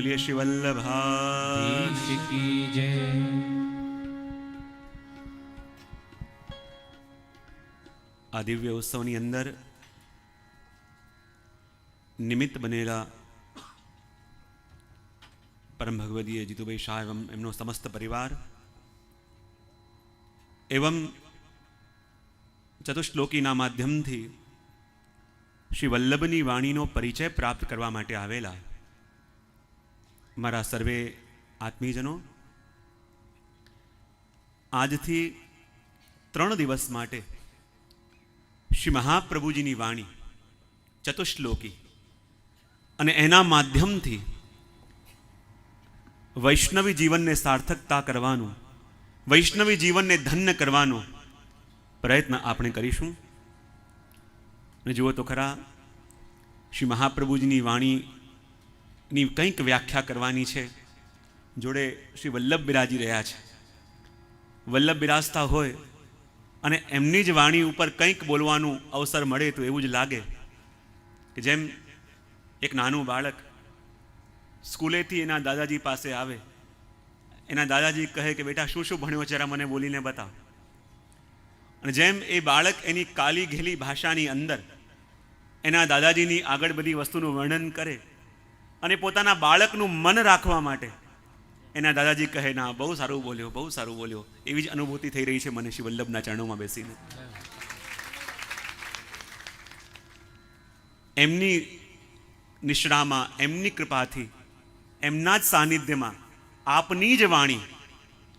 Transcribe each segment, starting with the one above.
બોલીએ શ્રી વલ્લભાધીશ કી જય. આ દિવ્ય ઉત્સવની અંદર નિમિત્ત બનેલા પરમ ભગવદીય જીતુભાઈ શાહ એવં એમનો સમસ્ત પરિવાર એવં ચતુશ્લોકીના માધ્યમથી શ્રી વલ્લભની વાણીનો પરિચય પ્રાપ્ત કરવા માટે આવેલા મારા સર્વે આત્મીયજનો, આજથી 3 દિવસ માટે શ્રી મહાપ્રભુજીની વાણી ચતુશ્લોકી અને એના માધ્યમથી વૈષ્ણવી જીવનને સાર્થકતા કરવાનું, વૈષ્ણવી જીવનને ધન્ય કરવાનો પ્રયત્ન આપણે કરીશું. અને જુઓ તો ખરા, શ્રી મહાપ્રભુજીની વાણીની કંઈક વ્યાખ્યા કરવાની છે. જોડે શ્રી વલ્લભ બિરાજી રહ્યા છે. વલ્લભ બિરાજતા હોય અને એમની જ વાણી ઉપર કંઈક બોલવાનું અવસર મળે તો એવું જ લાગે કે જેમ એક નાનું બાળક સ્કૂલેથી એના દાદાજી પાસે આવે, એના દાદાજી કહે કે બેટા શું શું ભણ્યો જરા મને બોલીને બતાવ. અને જેમ એ બાળક એની કાલી ઘેલી ભાષાની અંદર એના દાદાજીની આગળ બધી વસ્તુનું વર્ણન કરે અને પોતાના બાળકનું મન રાખવા માટે એના દાદાજી કહે, ના બહુ સારું બોલ્યો, બહુ સારું બોલ્યો. એવી જ અનુભૂતિ થઈ રહી છે મને શ્રી વલ્લભના ચરણોમાં બેસીને. એમની નિષ્ણામાં, એમની કૃપાથી, એમના જ સાનિધ્યમાં આપની જ વાણી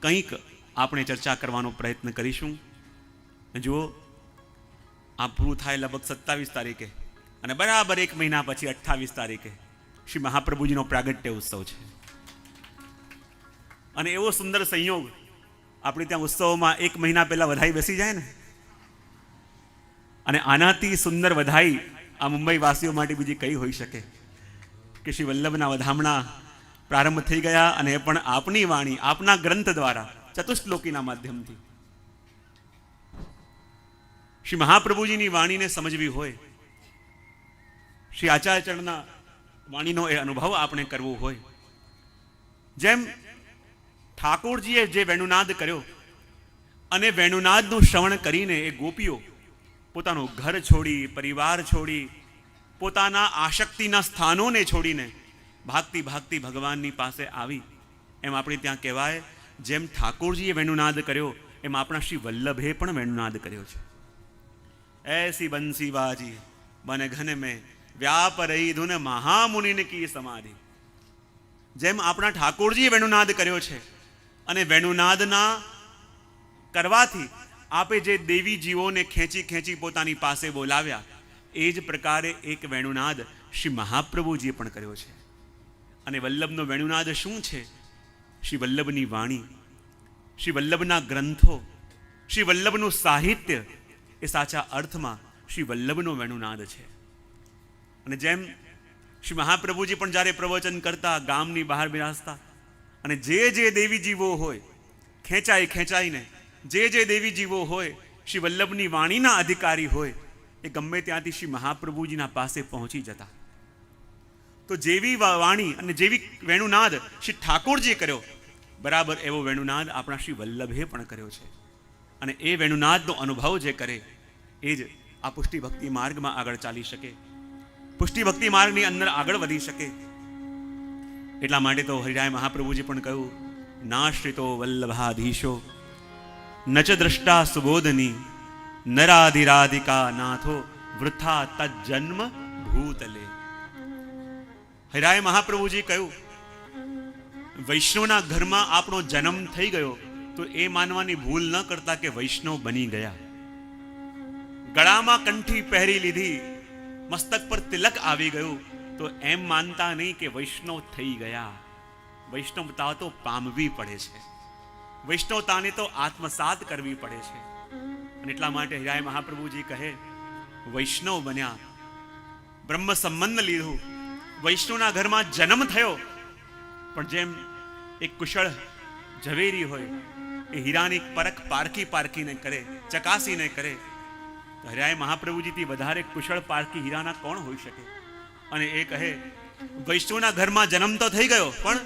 કંઈક આપણે ચર્ચા કરવાનો પ્રયત્ન કરીશું. જુઓ, આ પૂરું થાય લગભગ 27 તારીખે અને બરાબર 1 મહિના પછી 28 તારીખે શ્રી મહાપ્રભુજીનો પ્રાગટ્ય ઉત્સવ છે. અને એવો સુંદર સંયોગ, આપણે ત્યાં ઉત્સવમાં 1 મહિના પહેલા વધાઈ બેસી જાય ને, અને આનાથી સુંદર વધાઈ આ મુંબઈ વાસીઓ માટે બીજી કઈ હોઈ શકે કે શ્રી વલ્લભના વધામણા પ્રારંભ થઈ ગયા અને એ પણ આપની વાણી, આપના ગ્રંથ દ્વારા ચતુશ્લોકીના માધ્યમથી. શ્રી મહાપ્રભુજીની વાણીને સમજવી હોય, શ્રી આચાર્યચરણના વાણીનો એ અનુભવ આપણે કરવો હોય, જેમ ઠાકોરજીએ જે વેણુનાદ કર્યો અને વેણુનાદનું શ્રવણ કરીને એ ગોપીઓ પોતાનું ઘર છોડી, પરિવાર છોડી, પોતાના આશક્તિના સ્થાનોને છોડીને ભાગતી ભાગતી ભગવાનની પાસે આવી, એમ આપણે ત્યાં કહેવાય જેમ ઠાકોરજીએ વેણુનાદ કર્યો એમ આપણા શ્રી વલ્લભે પણ વેણુનાદ કર્યો છે. ऐसी बंसी बाजी बन घन में व्याप रही धुन महामुनिन की समाधि. જેમ આપણા ઠાકોરજીએ વેણુનાદ કર્યો છે અને વેણુનાદના કરવાથી આપે જે દેવી જીવોને ખેંચી ખેંચી પોતાની પાસે બોલાવ્યા, એ જ પ્રકારે એક વેણુનાદ શ્રી મહાપ્રભુજીએ પણ કર્યો છે. અને વલ્લભનો વેણુનાદ શું છે? શ્રી વલ્લભની વાણી, શ્રી વલ્લભના ગ્રંથો, શ્રી વલ્લભનું સાહિત્ય એ સાચા અર્થમાં શ્રી વલ્લભનો વેણુનાદ છે. અને જેમ શ્રી મહાપ્રભુજી પણ જ્યારે પ્રવચન કરતા, ગામની બહાર બિરાજતા અને જે દેવી જીવો હોય ખેંચાઈને જે દેવી જીવો હોય શ્રી વલ્લભની વાણીના અધિકારી હોય, એ ગમે ત્યાંથી શ્રી મહાપ્રભુજીના પાસે પહોંચી જતા. તો જેવી વાણી અને જેવી વેણુનાદ શ્રી ઠાકોરજીએ કર્યો, બરાબર એવો વેણુનાદ આપણા શ્રી વલ્લભે પણ કર્યો છે. અને એ વેણુનાદનો અનુભવ જે કરે એ જ આ પુષ્ટિ ભક્તિ માર્ગમાં આગળ ચાલી શકે, પુષ્ટિ ભક્તિ માર્ગની અંદર આગળ વધી શકે. એટલા માટે તો હરિરાય મહાપ્રભુજી પણ કહ્યું, નાશ્રિતો વલ્લભાધીશો નચ દ્રષ્ટા સુબોધની નરાધિરાધિકા નાથો વૃથા તજન્મ ભૂતલે. હરિરાય મહાપ્રભુજી કહ્યું, વૈષ્ણવના ઘરમાં આપણો જન્મ થઈ ગયો તો એ માનવાની ભૂલ ન કરતા કે વૈષ્ણવ બની ગયા. ગળામાં કંઠી પહેરી લીધી, મસ્તક પર તિલક આવી ગયું તો એમ માનતા નહીં કે વૈષ્ણવ થઈ ગયા. વૈષ્ણવતા તો પામવી પડે છે, વૈષ્ણવતાને તો આત્મસાત કરવી પડે છે. અને એટલા માટે હરિરાય મહાપ્રભુજી કહે, વૈષ્ણવ બન્યા, બ્રહ્મ સંબંધ લીધું, વૈષ્ણવના ઘરમાં જન્મ થયો. પણ જેમ એક કુશળ ઝવેરી હોય એ હીરાની પરખ પારખીને કરે, ચકાસીને કરે, તો હરિરાય મહાપ્રભુજીથી વધારે કુશળ પારખી હીરાના કોણ હોઈ શકે? અને એ કહે વૈષ્ણવના ઘરમાં જન્મ તો થઈ ગયો, પણ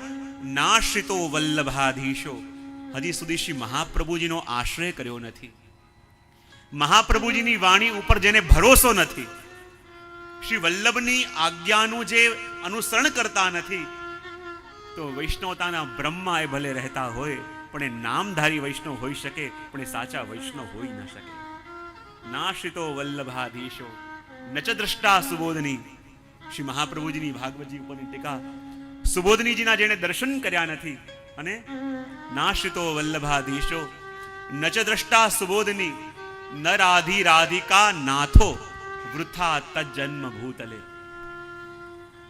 નાશ્રિતો વલ્લભાધીશો, હજી સુધી શ્રી મહાપ્રભુજીનો આશ્રય કર્યો નથી. મહાપ્રભુજીની વાણી ઉપર જેને ભરોસો નથી, શ્રી વલ્લભની આજ્ઞાનું જે અનુસરણ કરતા નથી, તો વૈષ્ણવતાના બ્રહ્મા એ ભલે રહેતા હોય, પણ એ નામધારી વૈષ્ણવ હોઈ શકે, પણ એ સાચા વૈષ્ણવ હોઈ ન શકે. નાશ્રિતો વલ્લભાધીશો નચ દ્રષ્ટા સુબોધની. શ્રી મહાપ્રભુજીની ભાગવતજી ઉપરની ટીકા, સુબોધનીજીના જેને દર્શન કર્યા નથી, અને નાશ્રિતો વલ્લભાધીશો નચ દ્રષ્ટા સુબોધની નરાધી રાધિકા નાથો વૃથા તજન્મ ભૂતલે.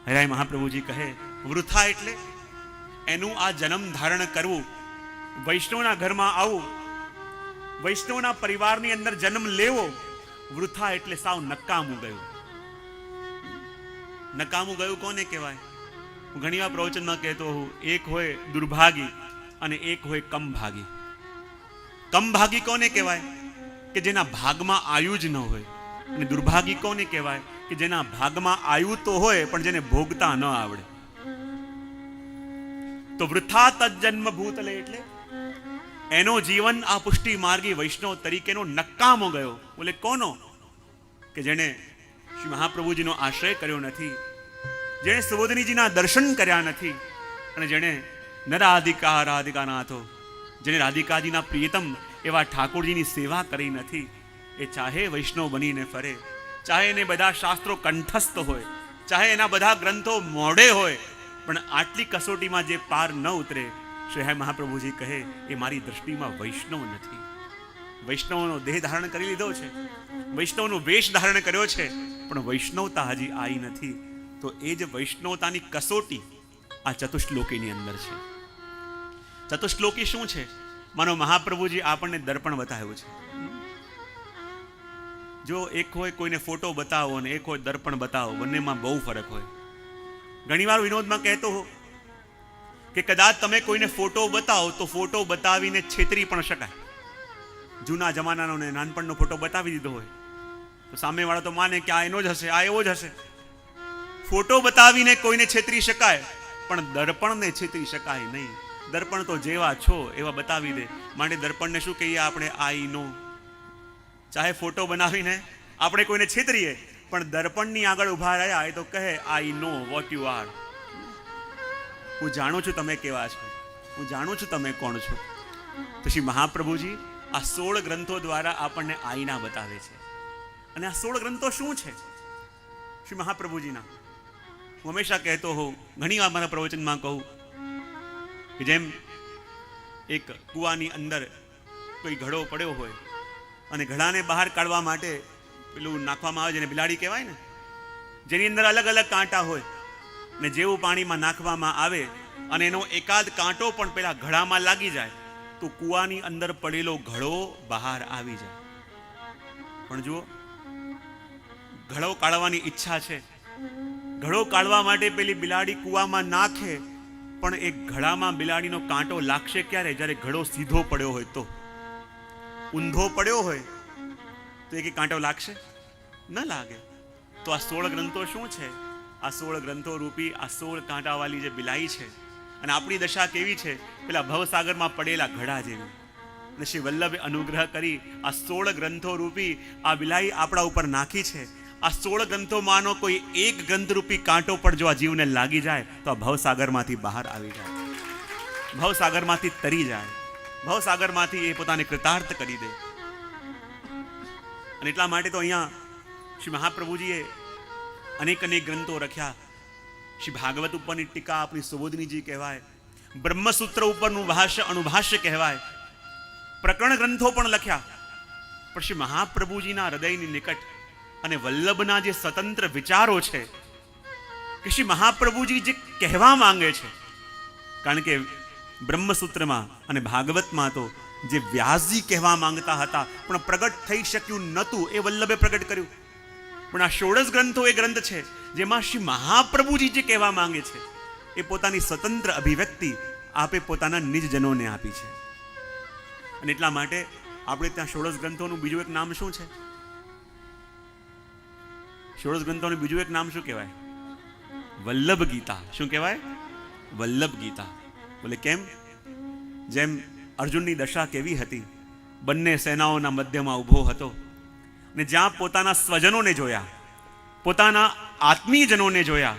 હરાય મહાપ્રભુજી કહે, વૃથા એટલે એનું આ જન્મ ધારણ કરવું, વૈષ્ણવના ઘરમાં આવવું, વૈષ્ણવના પરિવારની અંદર જન્મ લેવો, વૃથા એટલે સાવ નકામું ગયું. નકામું ગયું કોને કહેવાય? હું ઘણી વાર પ્રવચનમાં કહેતો હોઉં, એક હોય દુર્ભાગી અને એક હોય કમભાગી. કમભાગી કોને કહેવાય? કે જેના ભાગમાં આયુ જ ન હોય. અને દુર્ભાગી કોને કહેવાય? કે જેના ભાગમાં આયુ તો હોય, પણ જેને ભોગતા ન આવડે. તો વૃથા તજન્મ ભૂતલે એટલે એનો જીવન આ પુષ્ટિ માર્ગી વૈષ્ણવ તરીકેનો નકામો ગયો. બોલે કોનો? કે જેને શ્રી મહાપ્રભુજીનો આશ્રય કર્યો નથી, જેણે સુબોધનીજીના દર્શન કર્યા નથી, અને જેણે ન રાધિકા રાધિકા નાથો, જેને રાધિકાજીના પ્રિયતમ એવા ઠાકોરજીની સેવા કરી નથી, એ ચાહે વૈષ્ણવ બનીને ફરે, ચાહે એને બધા શાસ્ત્રો કંઠસ્થ હોય, ચાહે એના બધા ગ્રંથો મોઢે હોય, પણ આટલી કસોટીમાં જે પાર ન ઉતરે, શ્રી મહાપ્રભુજી કહે એ મારી દૃષ્ટિમાં વૈષ્ણવ નથી. વૈષ્ણવનો દેહ ધારણ કરી લીધો છે, વૈષ્ણવનો વેશ ધારણ કર્યો છે, પણ વૈષ્ણવતા હજી આવી નથી. તો એ જ વૈષ્ણવતાની કસોટી આ ચતુશ્લોકીની અંદર છે. ચતુશ્લોકી શું છે? માનો મહાપ્રભુજી આપણને દર્પણ બતાવ્યું છે. જો એક હોય કોઈને ફોટો બતાવો અને એક હોય દર્પણ બતાવો, બંનેમાં બહુ ફરક હોય. ઘણીવાર વિનોદમાં કહેતો હો કે કદાચ તમે કોઈને ફોટો બતાવો તો ફોટો બતાવીને છેતરી પણ શકાય. જૂના જમાનાનો ને નાનપણનો ફોટો બતાવી દીધો હોય તો સામેવાળો તો માને કે આ એનો જ હશે, આ એવો જ હશે. ફોટો બતાવીને કોઈને છેતરી શકાય, પણ દર્પણને છેતરી શકાય નહીં. દર્પણ તો જેવા છો એવા બતાવી દે. માટે દર્પણને શું કહીએ આપણે? આઈ નો. ચાહે ફોટો બનાવીને આપણે કોઈને છેતરીએ, પણ દર્પણની આગળ ઉભા રહ્યા એ તો કહે આઈ નો વોટ યુ આર. હું જાણું છું તમે કેવા છો, હું જાણું છું તમે કોણ છો. તો શ્રી મહાપ્રભુજી આ 16 ગ્રંથો દ્વારા આપણને આઈના બતાવે છે. અને આ 16 ગ્રંથો શું છે શ્રી મહાપ્રભુજીના? હું હંમેશા કહેતો હોઉં, ઘણી વાર મારા પ્રવચનમાં કહું કે જેમ એક કૂવાની અંદર કોઈ ઘડો પડ્યો હોય અને ઘડાને બહાર કાઢવા માટે પેલું નાખવામાં આવે, જેને બિલાડી કહેવાય ને, જેની અંદર અલગ અલગ કાંટા હોય, ને જેવું પાણીમાં નાખવામાં આવે અને એનો એકાદ કાંટો પણ પેલા ઘડામાં લાગી જાય તો કૂવાની અંદર પડેલો ઘડો બહાર આવી જાય. પણ જુઓ, ઘડો કાઢવાની ઈચ્છા છે, ઘડો કાઢવા માટે પેલી બિલાડી કૂવામાં નાખે, પણ એ ઘડામાં બિલાડીનો કાંટો લાગશે ક્યારે? જ્યારે ઘડો સીધો પડ્યો હોય. તો ઊંધો પડ્યો હોય તો એક કાંટો લાગશે? ન લાગે. તો આ 16 ગ્રંથો શું છે? આ 16 ગ્રંથો રૂપી આ 16 કાંટાવાળી જે બિલાઈ છે. અને આપણી દશા કેવી છે? પેલા ભવસાગરમાં પડેલા ઘડા જેવી. અને શ્રી વલ્લભે અનુગ્રહ કરી આ 16 ગ્રંથો રૂપી આ બિલાઈ આપણા ઉપર નાખી છે. આ 16 ગ્રંથોમાંનો કોઈ એક ગ્રંથ રૂપી કાંટો પણ જો આ જીવને લાગી જાય તો આ ભવસાગરમાંથી બહાર આવી જાય, ભવસાગરમાંથી તરી જાય, ભવસાગરમાંથી એ પોતાને કૃતાર્થ કરી દે. અને એટલા માટે તો અહીંયા શ્રી મહાપ્રભુજીએ અનેક અનેક ગ્રંથો રખ્યા. શ્રી ભાગવત ઉપરની ટીકા આપણી સુબોધનીજી કહેવાય, બ્રહ્મસૂત્ર ઉપરનું ભાષ્ય અનુભાષ્ય કહેવાય, પ્રકરણ ગ્રંથો પણ લખ્યા. પણ શ્રી મહાપ્રભુજીના હૃદયની નિકટ અને વલ્લભના જે સ્વતંત્ર વિચારો છે કે શ્રી મહાપ્રભુજી જે કહેવા માંગે છે, કારણ કે બ્રહ્મસૂત્રમાં અને ભાગવતમાં તો જે વ્યાસજી કહેવા માંગતા હતા પણ પ્રગટ થઈ શક્યું નહોતું, એ વલ્લભે પ્રગટ કર્યું. પણ આ 16 ગ્રંથો એ ગ્રંથ છે જેમાં શ્રી મહાપ્રભુજી જે કહેવા માંગે છે એ પોતાની સ્વતંત્ર અભિવ્યક્તિ આપે પોતાના નિજજનોને આપી છે. અને એટલા માટે આપણે ત્યાં 16 ગ્રંથોનું બીજું એક નામ શું છે? 16 ગ્રંથોનું બીજું એક નામ શું કહેવાય? વલ્લભ ગીતા. શું કહેવાય? વલ્લભ ગીતા. બોલે કેમ? જેમ અર્જુનની દશા કેવી હતી? બંને સેનાઓના મધ્યમાં ઊભો હતો ને જ્યાં પોતાના સ્વજનોને જોયા, પોતાના આત્મીયજનોને જોયા,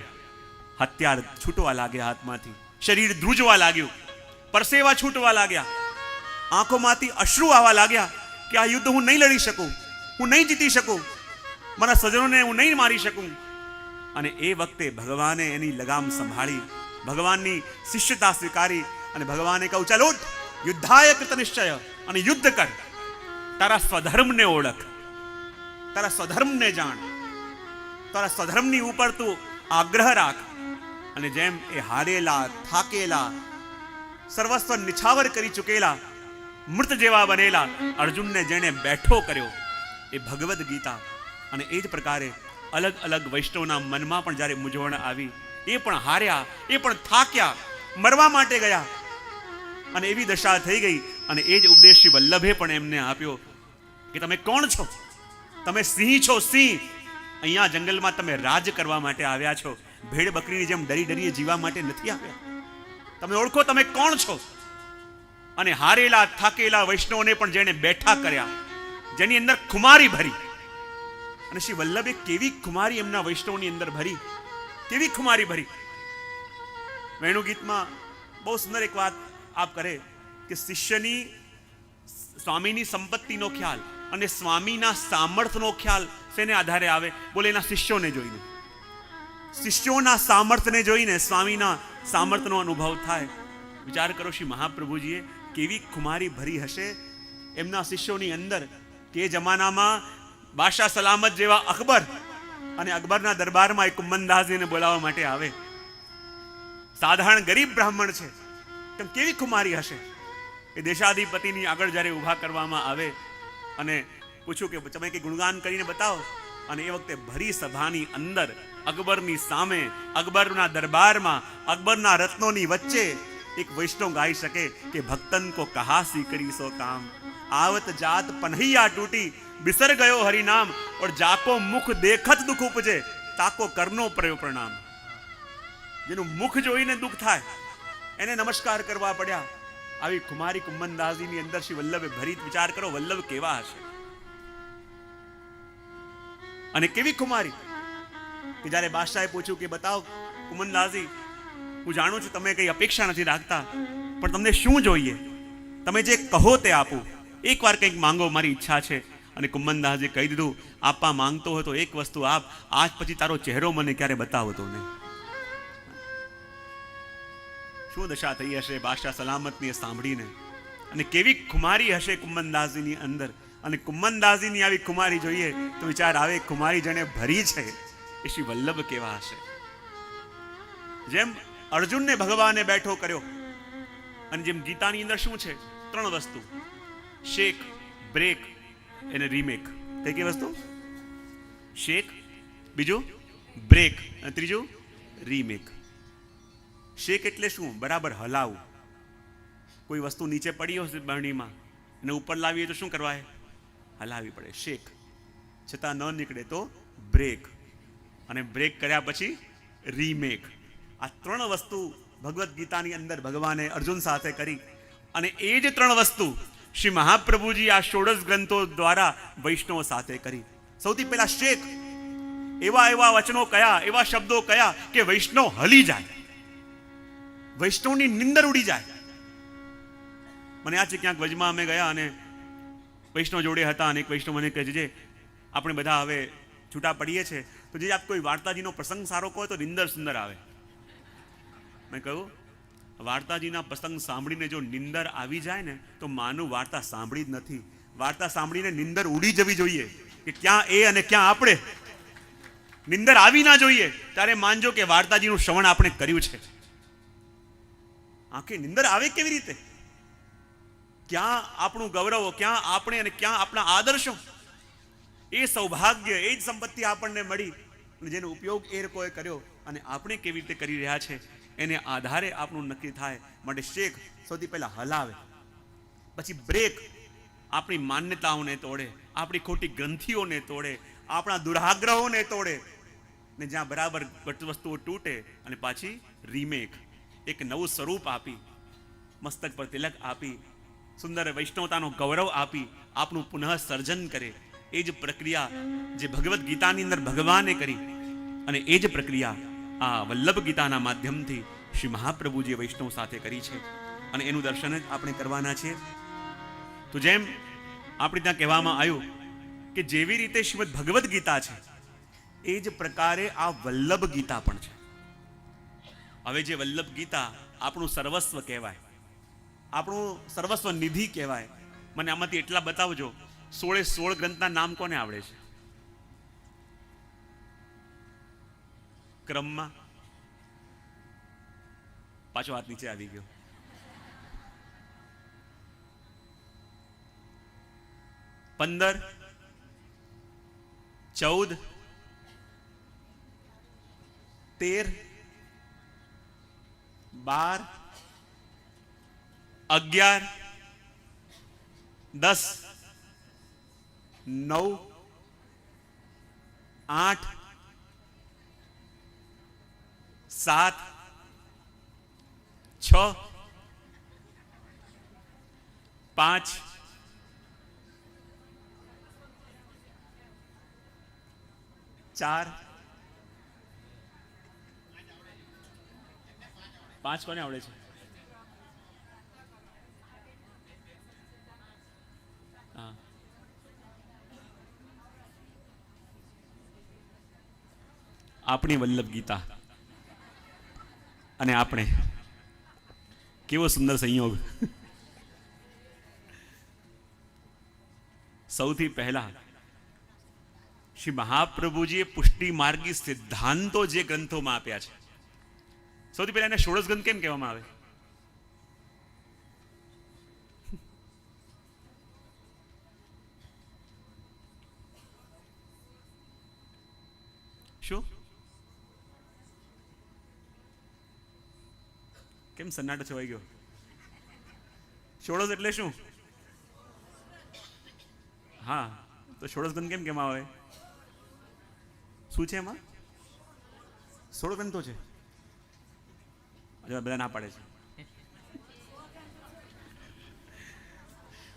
હથિયાર છૂટવા લાગ્યા હાથમાંથી, શરીર ધ્રુજવા લાગ્યું, પરસેવા છૂટવા લાગ્યા, આંખોમાંથી અશ્રુ આવવા લાગ્યા કે આ યુદ્ધ હું નહીં લડી શકું, હું નહીં જીતી શકું, મારા સ્વજનોને હું નહીં મારી શકું. અને એ વખતે ભગવાને એની લગામ સંભાળી, ભગવાનની શિષ્યતા સ્વીકારી અને ભગવાને કહ્યું, ચાલો યુદ્ધાય કૃત નિશ્ચય, અને યુદ્ધ કર. તારા સ્વધર્મને ઓળખ, તારા સ્વધર્મને જાણ, તારા સ્વધર્મની ઉપર તું આગ્રહ રાખ. અને જેમ એ હારેલા, થાકેલા, સર્વસ્વ નિછાવર કરી ચૂકેલા, મૃત જેવા બનેલા અર્જુનને જેણે બેઠો કર્યો એ ભગવદ્ ગીતા. અને એ જ પ્રકારે અલગ અલગ વૈષ્ણવના મનમાં પણ જ્યારે મૂંઝવણ આવી, એ પણ હાર્યા, એ પણ થાક્યા, મરવા માટે ગયા અને એવી દશા થઈ ગઈ. અને એ જ ઉપદેશ શ્રી વલ્લભે પણ એમને આપ્યો કે તમે કોણ છો? તમે સિંહ છો, સિંહ. અહીંયા જંગલમાં તમે રાજ કરવા માટે આવ્યા છો, ભેડ બકરીની જેમ ડરી ડરી જીવવા માટે નથી આવ્યા. તમે ઓળખો તમે કોણ છો. અને હારેલા, થાકેલા વૈષ્ણવને પણ જેને બેઠા કર્યા, જેની અંદર ખુમારી ભરી. અને શ્રી વલ્લભે કેવી ખુમારી એમના વૈષ્ણવની અંદર ભરી, કેવી ખુમારી ભરી. વેણુ ગીતમાં બહુ સુંદર એક વાત આપ કરે કે શિષ્યની, સ્વામીની સંપત્તિનો ખ્યાલ અને સ્વામીના સામર્થ્યનો ખ્યાલ શેને આધારે આવે? બોલે એના શિષ્યોને જોઈને, શિષ્યોના સામર્થ્યને જોઈને સ્વામીના સામર્થ્યનો અનુભવ થાય. વિચાર કરો, શ્રી મહાપ્રભુજીએ કેવી ખુમારી ભરી હશે એમના શિષ્યોની અંદર કે જમાનામાં બાદશાહ સલામત જેવા અકબર અને અકબરના દરબારમાં એક કુંભનદાસજીને બોલાવવા માટે આવે. સાધારણ ગરીબ બ્રાહ્મણ છે, તેમ કેવી ખુમારી હશે. એ દેશાધિપતિની આગળ જ્યારે ઊભા કરવામાં આવે અને પૂછ્યું કે તમે કંઈ ગુણગાન કરીને બતાવો. અને એ વખતે ભરી સભાની અંદર અકબરની સામે, અકબરના દરબારમાં, અકબરના રત્નોની વચ્ચે એક વૈષ્ણવ ગાઈ શકે કે ભક્તન કો કહા સી કરી સો કામ, आवत जात पन्हैया टूटी, बिसर गयो हरिनाम, और जाको मुख देखत दुख उपजे, ताको करनो प्रयो प्रणाम. જેનું મુખ જોઈને દુઃખ થાય એને નમસ્કાર કરવા પડ્યા. આવી કુમારી કુંભનદાસજીની અંદર શ્રી વલ્લભે ભરી. વિચાર કરો વલ્લભ કેવા હશે અને કેવી કુમારી. કે જ્યારે બાદશાહે પૂછ્યું કે બતાવો કુંભનદાસજી, હું જાણું છું તમે કઈ અપેક્ષા નથી રાખતા, પણ તમને શું જોઈએ? તમે જે કહો તે આપું. એકવાર કંઈક માંગો, મારી ઈચ્છા છે. અને કુંભનદાસજી કહી દીધું, આપવા માંગતો હોય તો એક વસ્તુ આપ, આજ પછી તારો ચહેરો મને ક્યારે બતાવતો નહીં. શું દશા થઈ હશે બાદશાહ સલામતની સાંભળીને, અને કેવી ખુમારી હશે કુંભનદાસજીની અંદર. અને કુંભનદાસજીની આવી ખુમારી જોઈએ તો વિચાર આવે, ખુમારી જેને ભરી છે એ શ્રી વલ્લભ કેવા હશે. જેમ અર્જુનને ભગવાને બેઠો કર્યો, અને જેમ ગીતાની અંદર શું છે? 3 વસ્તુ: શેક, બ્રેક અને રીમેક. કઈ કઈ વસ્તુ? શેક, બીજું બ્રેક, અને ત્રીજું રીમેક. શેક એટલે શું? બરાબર હલાવું. કોઈ વસ્તુ નીચે પડી હશે બરણીમાં અને ઉપર લાવીએ તો શું કરવાય? હલાવી પડે. શેક. છતાં ન નીકળે તો બ્રેક, અને બ્રેક કર્યા પછી રીમેક. આ 3 વસ્તુ ભગવદ્ ગીતાની અંદર ભગવાને અર્જુન સાથે કરી. અને એ જ 3 વસ્તુ શ્રી મહાપ્રભુજી આ 16 ગ્રંથો દ્વારા વૈષ્ણવ સાથે કરી. સૌથી પહેલા શેક. એવા એવા વચનો કયા, એવા શબ્દો કયા કે વૈષ્ણવ હલી જાય, વૈષ્ણવની નિંદર ઉડી જાય. મને યાદ છે ક્યાંક વજમાં અમે ગયા અને વૈષ્ણવ જોડે હતા, અને એક વૈષ્ણવ મને કહે છે, આપણે બધા હવે છૂટા પડીએ છીએ, તો જે આપ કોઈ વાર્તાજીનો પ્રસંગ સારો કહો તો નિંદર સુંદર આવે. મેં કહ્યું, વાર્તાજીના પ્રસંગ સાંભળીને જો નિંદર આવી જાય ને તો માનું વાર્તા સાંભળી જ નથી. વાર્તા સાંભળીને નિંદર ઉડી જવી જોઈએ કે ક્યાં એ અને ક્યાં આપણે. નિંદર આવી ના જોઈએ, ત્યારે માનજો કે વાર્તાજીનું શ્રવણ આપણે કર્યું છે. આખી નિંદર આવે કેવી રીતે? ક્યાં આપણું ગૌરવ, ક્યાં આપણે અને ક્યાં આપણા આદર્શો. એ સૌભાગ્ય, એ જ સંપત્તિ આપણને મળી, જેનો ઉપયોગ એ લોકોએ કર્યો અને આપણે કેવી રીતે કરી રહ્યા છે એને આધારે આપણું નક્કી થાય. માટે શેખ સૌથી પહેલા હલાવે, પછી બ્રેક આપણી માન્યતાઓને તોડે, આપણી ખોટી ગ્રંથિઓને તોડે, આપણા દુરાગ્રહોને તોડે, ને જ્યાં બરાબર વસ્તુઓ તૂટે અને પાછી રીમેક, એક નવું સ્વરૂપ આપી, મસ્તક પર તિલક આપી, સુંદર વૈષ્ણવતાનો ગૌરવ આપી આપનું પુનઃ સર્જન કરે. એ જ પ્રક્રિયા જે ભગવદ્ ગીતાની અંદર ભગવાને કરી અને એ જ પ્રક્રિયા આ વલ્લભ ગીતાના માધ્યમથી શ્રી મહાપ્રભુજીએ વૈષ્ણવ સાથે કરી છે અને એનું દર્શન જ આપણે કરવાના છીએ. તો જેમ આપણે ત્યાં કહેવામાં આવ્યું કે જેવી રીતે શ્રીમદ ભગવદ્ ગીતા છે એ જ પ્રકારે આ વલ્લભ ગીતા પણ છે. હવે જે વલ્લભ ગીતા આપણું સર્વસ્વ કહેવાય, આપણું સર્વસ્વ નિધિ કહેવાય, મને આમાંથી એટલા બતાવજો, 16 ગ્રંથના નામ કોને આવડે છે ક્રમમાં? પાછો હાથ નીચે આવી ગયો. પંદર, 14, 13, 12, 11, 10, 9, 8, 7, 6, 5, 4, 5 કોને આવડે છે? હા, આપણી વલ્લભ ગીતા અને આપણે, કેવો સુંદર સંયોગ. સૌથી પહેલા શ્રી મહાપ્રભુજીએ પુષ્ટિ માર્ગી સિદ્ધાંતો જે ગ્રંથોમાં આપ્યા છે, સૌથી પહેલા એને 16 ગ્રંથ કેમ કહેવામાં આવે? શું કેમ સન્નાટો છવાઈ ગયો? 16 એટલે શું? હા, તો 16 ગ્રંથ કેમ કેમ આવે? શું છે એમાં? 16 ગ્રંથો છે. બધા ના પાડે છે.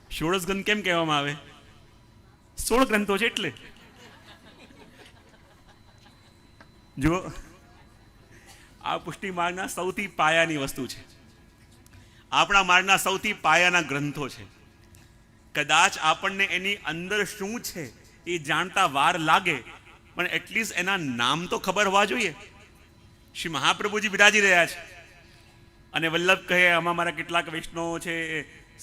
16 ગ્રંથ કેમ કહેવામાં આવે? 16 ગ્રંથો છે એટલે. જો આ પુષ્ટિ માર્ગના સૌથી પાયાની વસ્તુ છે, આપણા માર્ગના સૌથી પાયાના ગ્રંથો છે. કદાચ આપણને એની અંદર શું છે એ જાણતા વાર લાગે, પણ એટલીસ્ટ એના નામ તો ખબર હોવા જોઈએ. શ્રી મહાપ્રભુજી બિરાજી રહ્યા છે અને વલ્લભ કહે આમાં મારા કેટલાક વૈષ્ણવો છે,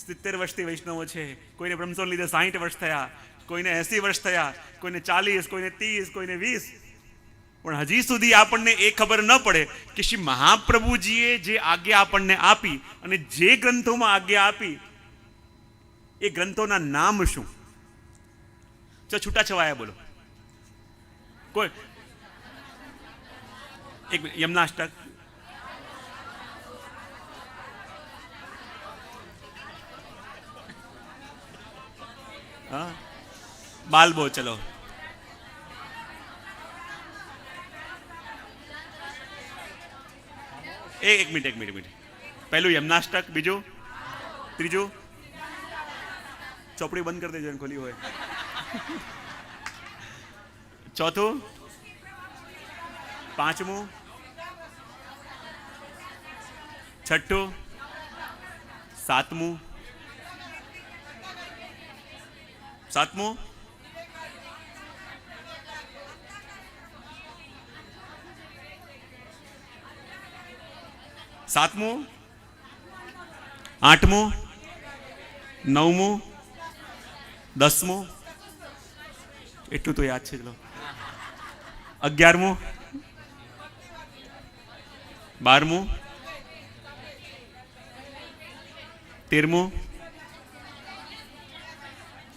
70 વર્ષથી વૈષ્ણવો છે, કોઈને બ્રહ્મસોન લીધે 60 વર્ષ થયા, કોઈને 80 વર્ષ થયા, કોઈને 40, કોઈને 30, કોઈને 20. પણ હજી સુધી આપણને એ ખબર ન પડે કે શ્રી મહાપ્રભુજીએ જે આજ્ઞા આપણને આપી અને જે ગ્રંથોમાં આજ્ઞા આપી એ ગ્રંથોના નામ શું? છૂટા છવાયા બોલો. કોઈ એક યમનાષ્ટક, હા, બાલબો, ચલો, એક મિનિટ. પહેલું યમનાષ્ટક, બીજું, ત્રીજું, ચોપડી બંધ કરી દેજો ખોલી હોય, ચોથું, પાંચમું, છઠ્ઠું, સાતમું, આઠમું, નવમું, 10મું, એટલું તો યાદ છે. ચલો, 11મું, 12મું, 13મું,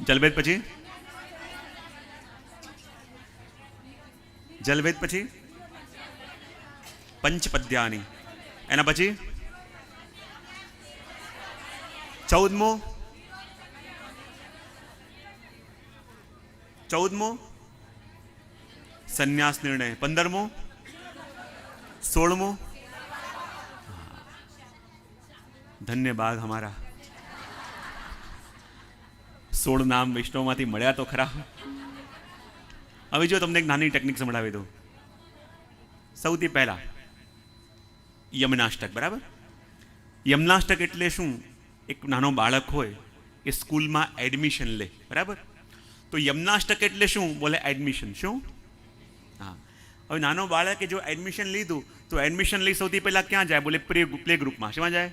જલભેદ પછી પંચપદ્યાની, એના પછી 14મું, 15, સંન્યાસ નિર્ણય 15મો, 16મો. ધન્ય બાગ હમારા. 16 નામ વૈષ્ણવમાંથી મળ્યા તો ખરા. હવે જો તમને એક નાની ટેકનિક સમજાવી દઉં. સૌથી પહેલા યમનાષ્ટક, બરાબર? યમનાષ્ટક એટલે શું? એક નાનો બાળક હોય એ સ્કૂલમાં એડમિશન લે, બરાબર? તો યમનાષ્ટક એટલે શું? બોલે એડમિશન. શું? હા. હવે નાનો બાળકે જો એડમિશન લીધું તો એડમિશન લઈ સૌથી પહેલાં ક્યાં જાય? બોલે પ્લે ગ્રુપમાં. શેમાં જાય?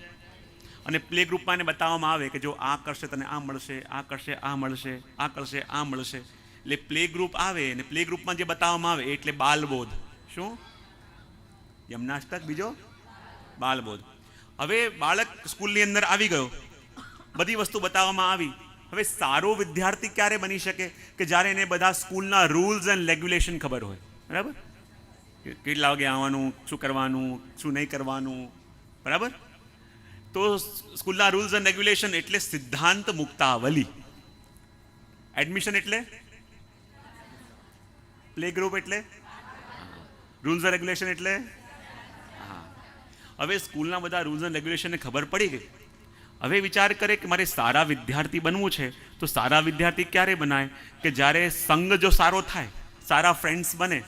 અને પ્લે ગ્રુપમાં એને બતાવવામાં આવે કે જો આ કરશે તને આ મળશે, આ કરશે આ મળશે, આ કરશે આ મળશે. એટલે પ્લે ગ્રુપ આવે અને પ્લે ગ્રુપમાં જે બતાવવામાં આવે એટલે બાલબોધ. શું? યમનાષ્ટક, બીજો બાલબોધ. હવે બાળક સ્કૂલની અંદર આવી ગયો, બધી વસ્તુ બતાવવામાં આવી. હવે સારો વિદ્યાર્થી ક્યારે બની શકે? કે જ્યારે એને બધા સ્કૂલના રૂલ્સ એન્ડ રેગ્યુલેશન ખબર હોય, બરાબર? કેટલા વાગે આવવાનું, શું કરવાનું, શું નહીં કરવાનું, બરાબર? તો સ્કૂલના રૂલ્સ એન્ડ રેગ્યુલેશન એટલે સિદ્ધાંત મુક્તાવલી. એડમિશન એટલે પ્લે ગ્રુપ એટલે રૂલ્સ એન્ડ રેગ્યુલેશન એટલે હવે સ્કૂલના બધા રૂલ્સ એન્ડ રેગ્યુલેશનને ખબર પડી ગઈ. હવે વિચાર કરે કે મારે સારા વિદ્યાર્થી બનવું છે. તો સારા વિદ્યાર્થી ક્યારે બનાય? કે જ્યારે સંગ જો સારો થાય, સારા ફ્રેન્ડ્સ બને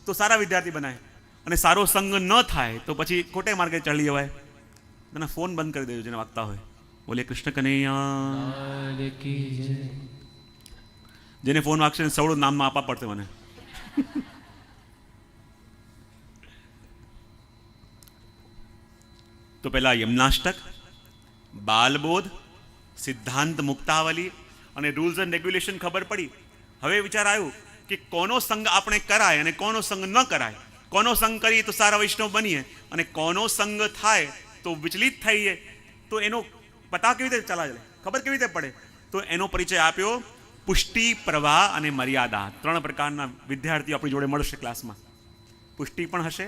તો સારા વિદ્યાર્થી બનાય. અને સારો સંગ ન થાય તો પછી ખોટે માર્ગે ચડી જવાય. મને ફોન બંધ કરી દેજો જેને વાગતા હોય. બોલે કૃષ્ણ કનૈયા. જેને ફોન વાગશે ને સવડું નામમાં આપવા પડશે મને. તો પહેલા યમનાષ્ટક, બાલબોધ, સિદ્ધાંત મુક્તાવલી અને રૂલ્સ એન્ડ રેગ્યુલેશન ખબર પડી. હવે વિચાર આવ્યું કે કોનો સંગ આપણે કરાય અને કોનો સંગ ન કરાય. કોનો સંગ કરીએ તો સારા વૈષ્ણવ બનીએ અને કોનો સંગ થાય તો વિચલિત થઈએ. તો એનો પતા કેવી રીતે ચલા જાય, ખબર કેવી રીતે પડે? તો એનો પરિચય આપ્યો પુષ્ટિ, પ્રવાહ અને મર્યાદા. 3 પ્રકારના વિદ્યાર્થીઓ આપણી જોડે મળશે ક્લાસમાં. પુષ્ટિ પણ હશે,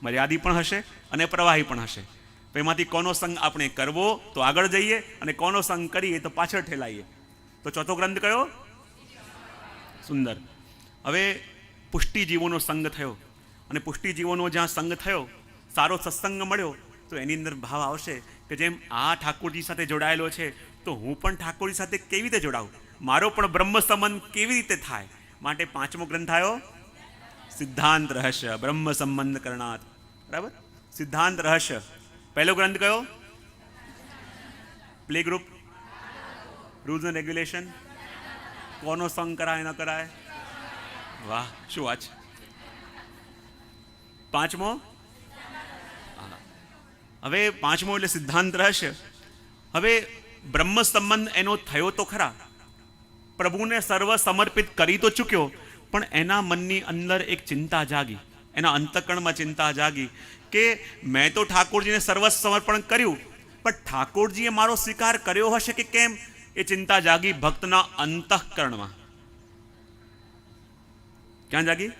મર્યાદી પણ હશે અને પ્રવાહી પણ હશે. તો એમાંથી કોનો સંગ આપણે કરવો તો આગળ જઈએ અને કોનો સંગ કરીએ તો પાછળ ઠેલાઈએ. તો ચોથો ગ્રંથ કયો? સુંદર. હવે પુષ્ટિજીવોનો સંગ થયો અને પુષ્ટિજીવોનો જ્યાં સંગ થયો, સારો સત્સંગ મળ્યો, તો એની અંદર ભાવ આવશે કે જેમ આ ઠાકોરજી સાથે જોડાયેલો છે તો હું પણ ઠાકોરજી સાથે કેવી રીતે જોડાઉં, મારો પણ બ્રહ્મ સંબંધ કેવી રીતે થાય. માટે 5મો ગ્રંથ આવ્યો સિદ્ધાંત રહસ્ય, બ્રહ્મ સંબંધ કરણાત, બરાબર? સિદ્ધાંત રહસ્ય. પહેલો ગ્રંથ કયો? Play group, rules and regulation, કોનો સંગ કરાય ન કરાય. વાહ, શું વાત છે. 5મો. હવે 5મો એટલે સિદ્ધાંત રહસ્ય. હવે બ્રહ્મ સંબંધ એનો થયો તો ખરા, પ્રભુને સર્વ સમર્પિત કરી તો ચૂક્યો, પણ એના મનની અંદર એક ચિંતા જાગી, એના અંતઃકરણમાં ચિંતા જાગી કે મેં તો ઠાકોરજીને સર્વ સમર્પણ કર્યું, પણ ઠાકોરજીએ મારો સ્વીકાર કર્યો હશે કે કેમ? એ ચિંતા જાગી ભક્તના અંતઃકરણમાં. ક્યાં જાગી?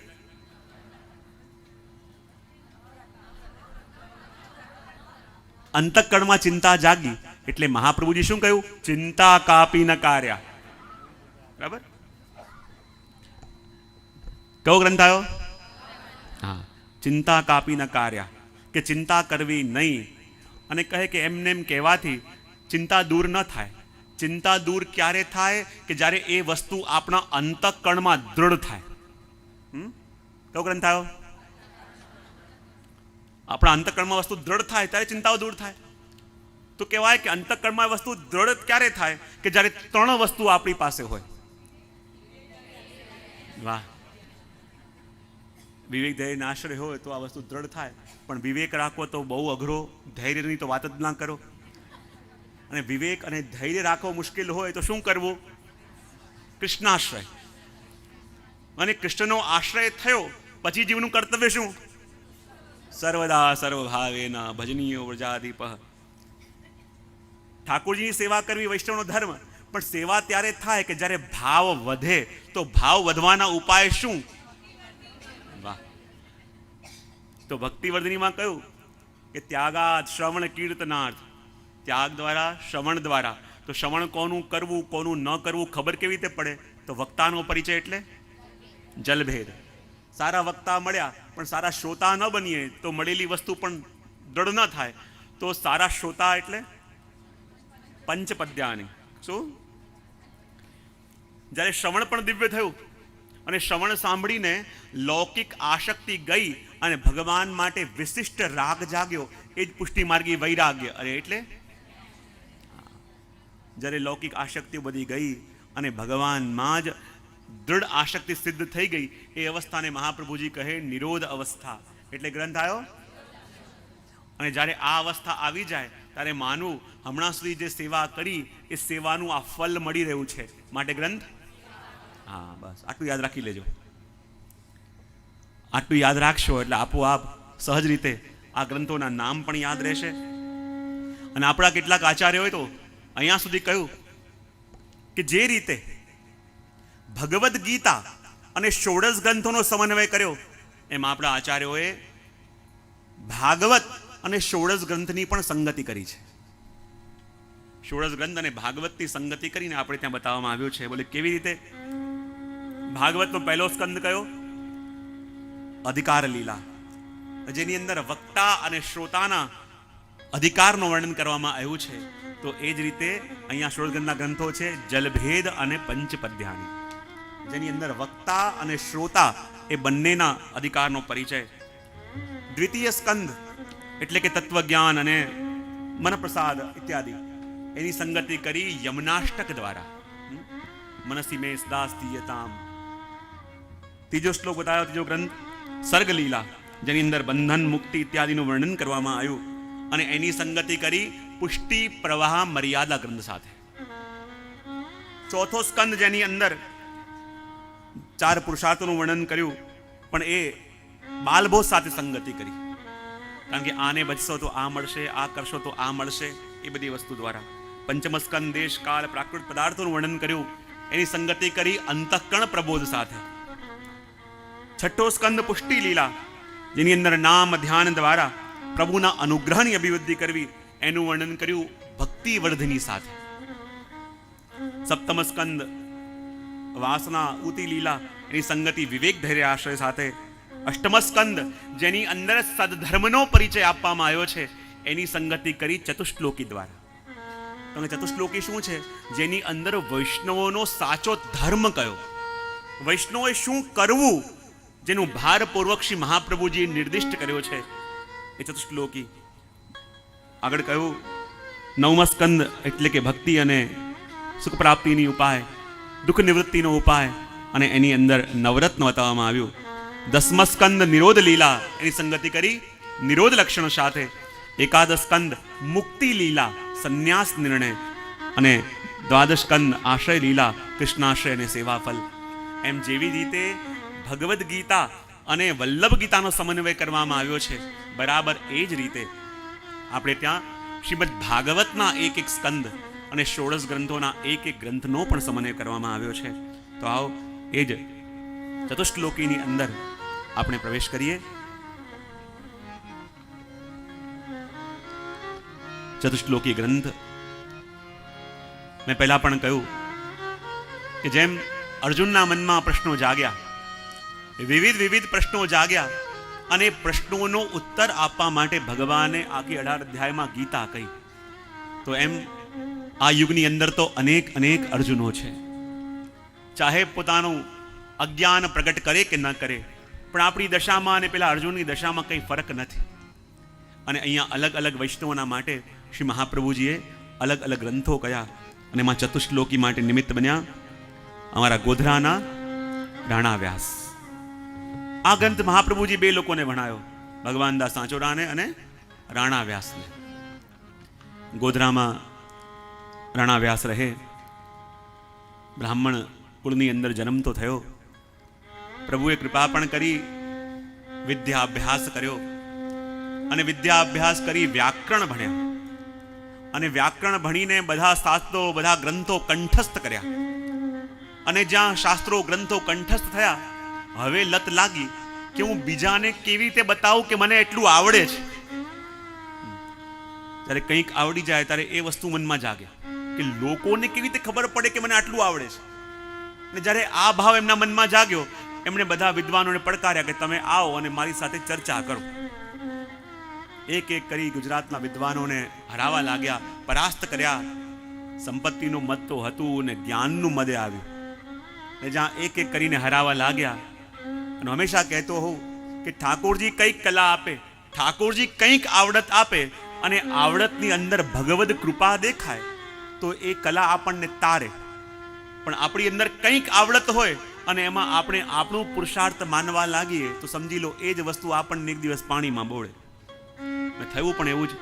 અંતઃકરણમાં ચિંતા જાગી. એટલે મહાપ્રભુજી શું કહ્યું? ચિંતા કાપી ન કાર્યા. બરાબર? કયો ગ્રંથ આવ્યો? હા, ચિંતા કાપી ન કાર્યા, કે ચિંતા કરવી નહીં. અને કહે કે એમને એમ કહેવાથી ચિંતા દૂર ન થાય. ચિંતા દૂર ક્યારે થાય? કે જ્યારે એ વસ્તુ આપણા અંતઃકરણમાં દૃઢ થાય. કયો ગ્રંથ આવ્યો? આપણા અંતઃકરણમાં વસ્તુ દૃઢ થાય ત્યારે ચિંતાઓ દૂર થાય. તો કહેવાય કે અંતઃકરણમાં વસ્તુ દૃઢ ક્યારે થાય? કે જ્યારે 3 વસ્તુ આપણી પાસે હોય. વાહ. વિવેક ધૈર્ય આશ્રય હોય તો આ વસ્તુ દ્રઢ થાય. પણ વિવેક રાખવો તો બહુ અઘરો, ધૈર્યની તો વાત જ ના કરો. અને વિવેક અને ધૈર્ય રાખવો મુશ્કેલ હોય તો શું કરવું? કૃષ્ણાશ્રય. અને કૃષ્ણનો આશ્રય થયો પછી જીવનું કર્તવ્ય શું? સર્વદા સર્વભાવેના ભજનીયો વ્રજાધિપ. ઠાકોરજીની સેવા કરવી વૈષ્ણવનો ધર્મ, પણ સેવા ત્યારે થાય કે જ્યારે ભાવ વધે. તો ભાવ વધવાના ઉપાય શું? વાહ. તો ભક્તિવર્ધિનીમાં કહ્યું કે ત્યાગાત શ્રવણ કીર્તનાર્થ. ત્યાગ દ્વારા, શ્રવણ દ્વારા. તો શ્રવણ કોનું કરવું, કોનું ન કરવું ખબર કેવી રીતે પડે? તો વક્તાનો પરિચય એટલે જલભેદ. સારા વક્તા મળ્યા પણ સારા શ્રોતા ન બનીએ તો મળેલી વસ્તુ પણ દૃઢ ન થાય. તો સારા શ્રોતા એટલે પંચપદ્યાની. શું? જ્યારે શ્રવણ પણ દિવ્ય થયું અને શ્રવણ સાંભળીને લૌકિક આસક્તિ ગઈ અને ભગવાન માટે વિશિષ્ટ રાગ જાગ્યો, એ જ પુષ્ટિમાર્ગી વૈરાગ્ય. અરે એટલે જ્યારે લૌકિક આસક્તિઓ બધી ગઈ અને ભગવાનમાં જ દૃઢ આસક્તિ સિદ્ધ થઈ ગઈ, એ અવસ્થાને મહાપ્રભુજી કહે નિરોધ અવસ્થા. એટલે ગ્રંથ આવ્યો. અને જ્યારે આ અવસ્થા આવી જાય ત્યારે માનવું હમણાં સુધી જે સેવા કરી એ સેવાનું આ ફલ મળી રહ્યું છે, માટે ગ્રંથ. હા, બસ આટલું યાદ રાખી લેજો. આટલું યાદ રાખશો એટલે આપોઆપ સહજ રીતે આ ગ્રંથોના નામ પણ યાદ રહેશે. અને આપણા કેટલાક આચાર્યોએ તો અહીંયા સુધી કહ્યું કે જે રીતે ભગવદ્ ગીતા અને ષોડશ ગ્રંથોનો સમન્વય કર્યો, એમ આપણા આચાર્યોએ ભાગવત અને ષોડશ ગ્રંથની પણ સંગતિ કરી છે. ષોડશ ગ્રંથ અને ભાગવતની સંગતિ કરીને આપણે ત્યાં બતાવવામાં આવ્યું છે. બોલે કેવી રીતે? ભાગવતનો પહેલો સ્કંદ કયો? અધિકાર લીલા, જેની અંદર વક્તા અને શ્રોતાના અધિકારનું વર્ણન કરવામાં આવ્યું છે. તો એ જ રીતે અહીંયા ષોડશ ગ્રંથના ગ્રંથો છે જલભેદ અને પંચપદ્યાની, જેની અંદર વક્તા અને શ્રોતા એ બંનેના અધિકારનો પરિચય. દ્વિતીય સ્કંદ એટલે કે તત્વજ્ઞાન અને મનપ્રસાદ ઇત્યાદિ, એની સંગતિ કરી યમનાષ્ટક દ્વારા. મનસી મેં સદાસ્તીયતામ. ત્રીજો શ્લોક બતાવ્યો, ત્રીજો ગ્રંથ સર્ગલીલા, જેની અંદર બંધન મુક્તિ ઇત્યાદિનું વર્ણન કરવામાં આવ્યું અને એની સંગતિ કરી પુષ્ટિ પ્રવાહ મર્યાદા ગ્રંથ સાથે. ચોથો સ્કંદ જેની અંદર 4 પુરુષાર્થોનું વર્ણન કર્યું પણ એ બાલભોજ સાથે સંગતિ કરી, કારણ કે આને બચશો તો આ મળશે, આ કરશો તો આ મળશે, એ બધી વસ્તુ દ્વારા. પંચમ સ્કંદ દેશ કાળ પ્રાકૃત પદાર્થોનું વર્ણન કર્યું, એની સંગતિ કરી અંતઃકરણ પ્રબોધ સાથે. છઠ્ઠો સ્કંદ પુષ્ટિ લીલા, જેની અંદર નામ ધ્યાન દ્વારા પ્રભુના અનુગ્રહની અભિવૃદ્ધિ કરવી, એનું વર્ણન કર્યું ભક્તિ વર્ધની સાથે. સપ્તમ સ્કંદ વાસના ઉતિ લીલા, એની સંગતિ વિવેક ધૈર્ય આશ્રય સાથે. અષ્ટમ સ્કંદ જેની અંદર સદધર્મનો પરિચય આપવામાં આવ્યો છે, એની સંગતિ કરી ચતુશ્લોકી દ્વારા. તમે ચતુશ્લોકી શું છે? જેની અંદર વૈષ્ણવોનો સાચો ધર્મ કયો, વૈષ્ણવોએ શું કરવું, જેનું ભારપૂર્વક શ્રી મહાપ્રભુજીએ નિર્દિષ્ટ કર્યો છે, એ ચતુશ્લોકી. આગળ કહ્યું નવમ સ્કંદ એટલે કે ભક્તિ અને સુખ પ્રાપ્તિની ઉપાય, દુઃખ નિવૃત્તિનો ઉપાય, અને એની અંદર નવરત્ન બતાવવામાં આવ્યું. દસમ સ્કંદ નિરોધ લીલા, એની સંગતિ કરી નિરોધ લક્ષણ સાથે. એકાદશ સ્કંદ મુક્તિ લીલા, સંન્યાસ નિર્ણય, અને દ્વાદશ સ્કંદ આશ્રય લીલા, કૃષ્ણાશ્રય અને સેવાફલ. એમ જેવી રીતે ભગવદ્ ગીતા અને વલ્લભ ગીતાનો સમન્વય કરવામાં આવ્યો છે, બરાબર એ જ રીતે આપણે ત્યાં શ્રીમદ ભાગવતના એક એક સ્કંદ અને ષોડશ ગ્રંથોના એક એક ગ્રંથનો પણ સમન્વય કરવામાં આવ્યો છે. તો આવો એ જ ચતુશ્લોકીની અંદર આપણે પ્રવેશ કરીએ. ચતુશ્લોકી ગ્રંથ મેં પહેલા પણ કહ્યું કે જેમ અર્જુનના મનમાં પ્રશ્નો જાગ્યા, વિવિધ પ્રશ્નો જાગ્યા, અને પ્રશ્નોનો ઉત્તર આપવા માટે ભગવાને આખી 18 અધ્યાયમાં ગીતા કહી. તો એમ આ યુગની અંદર તો અનેક અર્જુનો છે, ચાહે પોતાનું અજ્ઞાન પ્રગટ કરે કે ન કરે, પણ આપણી દશામાં અને પેલા અર્જુનની દશામાં કંઈ ફરક નથી. અને અહીંયા અલગ અલગ વૈષ્ણવોના માટે શ્રી મહાપ્રભુજીએ અલગ અલગ ગ્રંથો કયા, અને એમાં ચતુશ્લોકી માટે નિમિત્ત બન્યા અમારા ગોધરાના રાણા વ્યાસ. આ ગ્રંથ મહાપ્રભુજી 2 લોકોને ભણાયો, ભગવાનદાસ સાંચોરાને અને રાણા વ્યાસને. ગોધરામાં રાણા વ્યાસ રહે, બ્રાહ્મણ કુળની અંદર જન્મ તો થયો, પ્રભુએ કૃપા પણ કરી, વિદ્યાભ્યાસ કર્યો, અને વિદ્યાભ્યાસ કરી વ્યાકરણ ભણ્યા, અને વ્યાકરણ ભણીને બધા શાસ્ત્રો બધા ગ્રંથો કંઠસ્થ કર્યા. અને જ્યાં શાસ્ત્રો ગ્રંથો કંઠસ્થ થયા, હવે લત લાગી કે હું બીજાને કેવી રીતે બતાવું કે મને એટલું આવડે છે. જ્યારે કંઈક આવડી જાય ત્યારે એ વસ્તુ મનમાં જાગે કે લોકોને કેવી રીતે ખબર પડે કે મને આટલું આવડે છે. અને જ્યારે આ ભાવ એમના મનમાં જાગ્યો, એમણે બધા વિદ્વાનોને પડકાર્યા કે તમે આવો અને મારી સાથે ચર્ચા કરો. એક એક કરી ગુજરાતના વિદ્વાનોને હરાવા લાગ્યા, પરાસ્ત કર્યા. સંપત્તિનું મત તો હતું ને જ્ઞાનનું મદે આવ્યું. ને જ્યાં એક એક કરીને હરાવા લાગ્યા, અને હંમેશા કહેતો હોઉં કે ઠાકોરજી કંઈક કલા આપે, ઠાકોરજી કંઈક આવડત આપે, અને આવડતની અંદર ભગવદ કૃપા દેખાય તો એ કલા આપણને તારે. પણ આપણી અંદર કંઈક આવડત હોય અને એમાં આપણે આપણું પુરુષાર્થ માનવા લાગીએ તો સમજી લો એ જ વસ્તુ આપણને એક દિવસ પાણીમાં બોળે. થયું પણ એવું જ.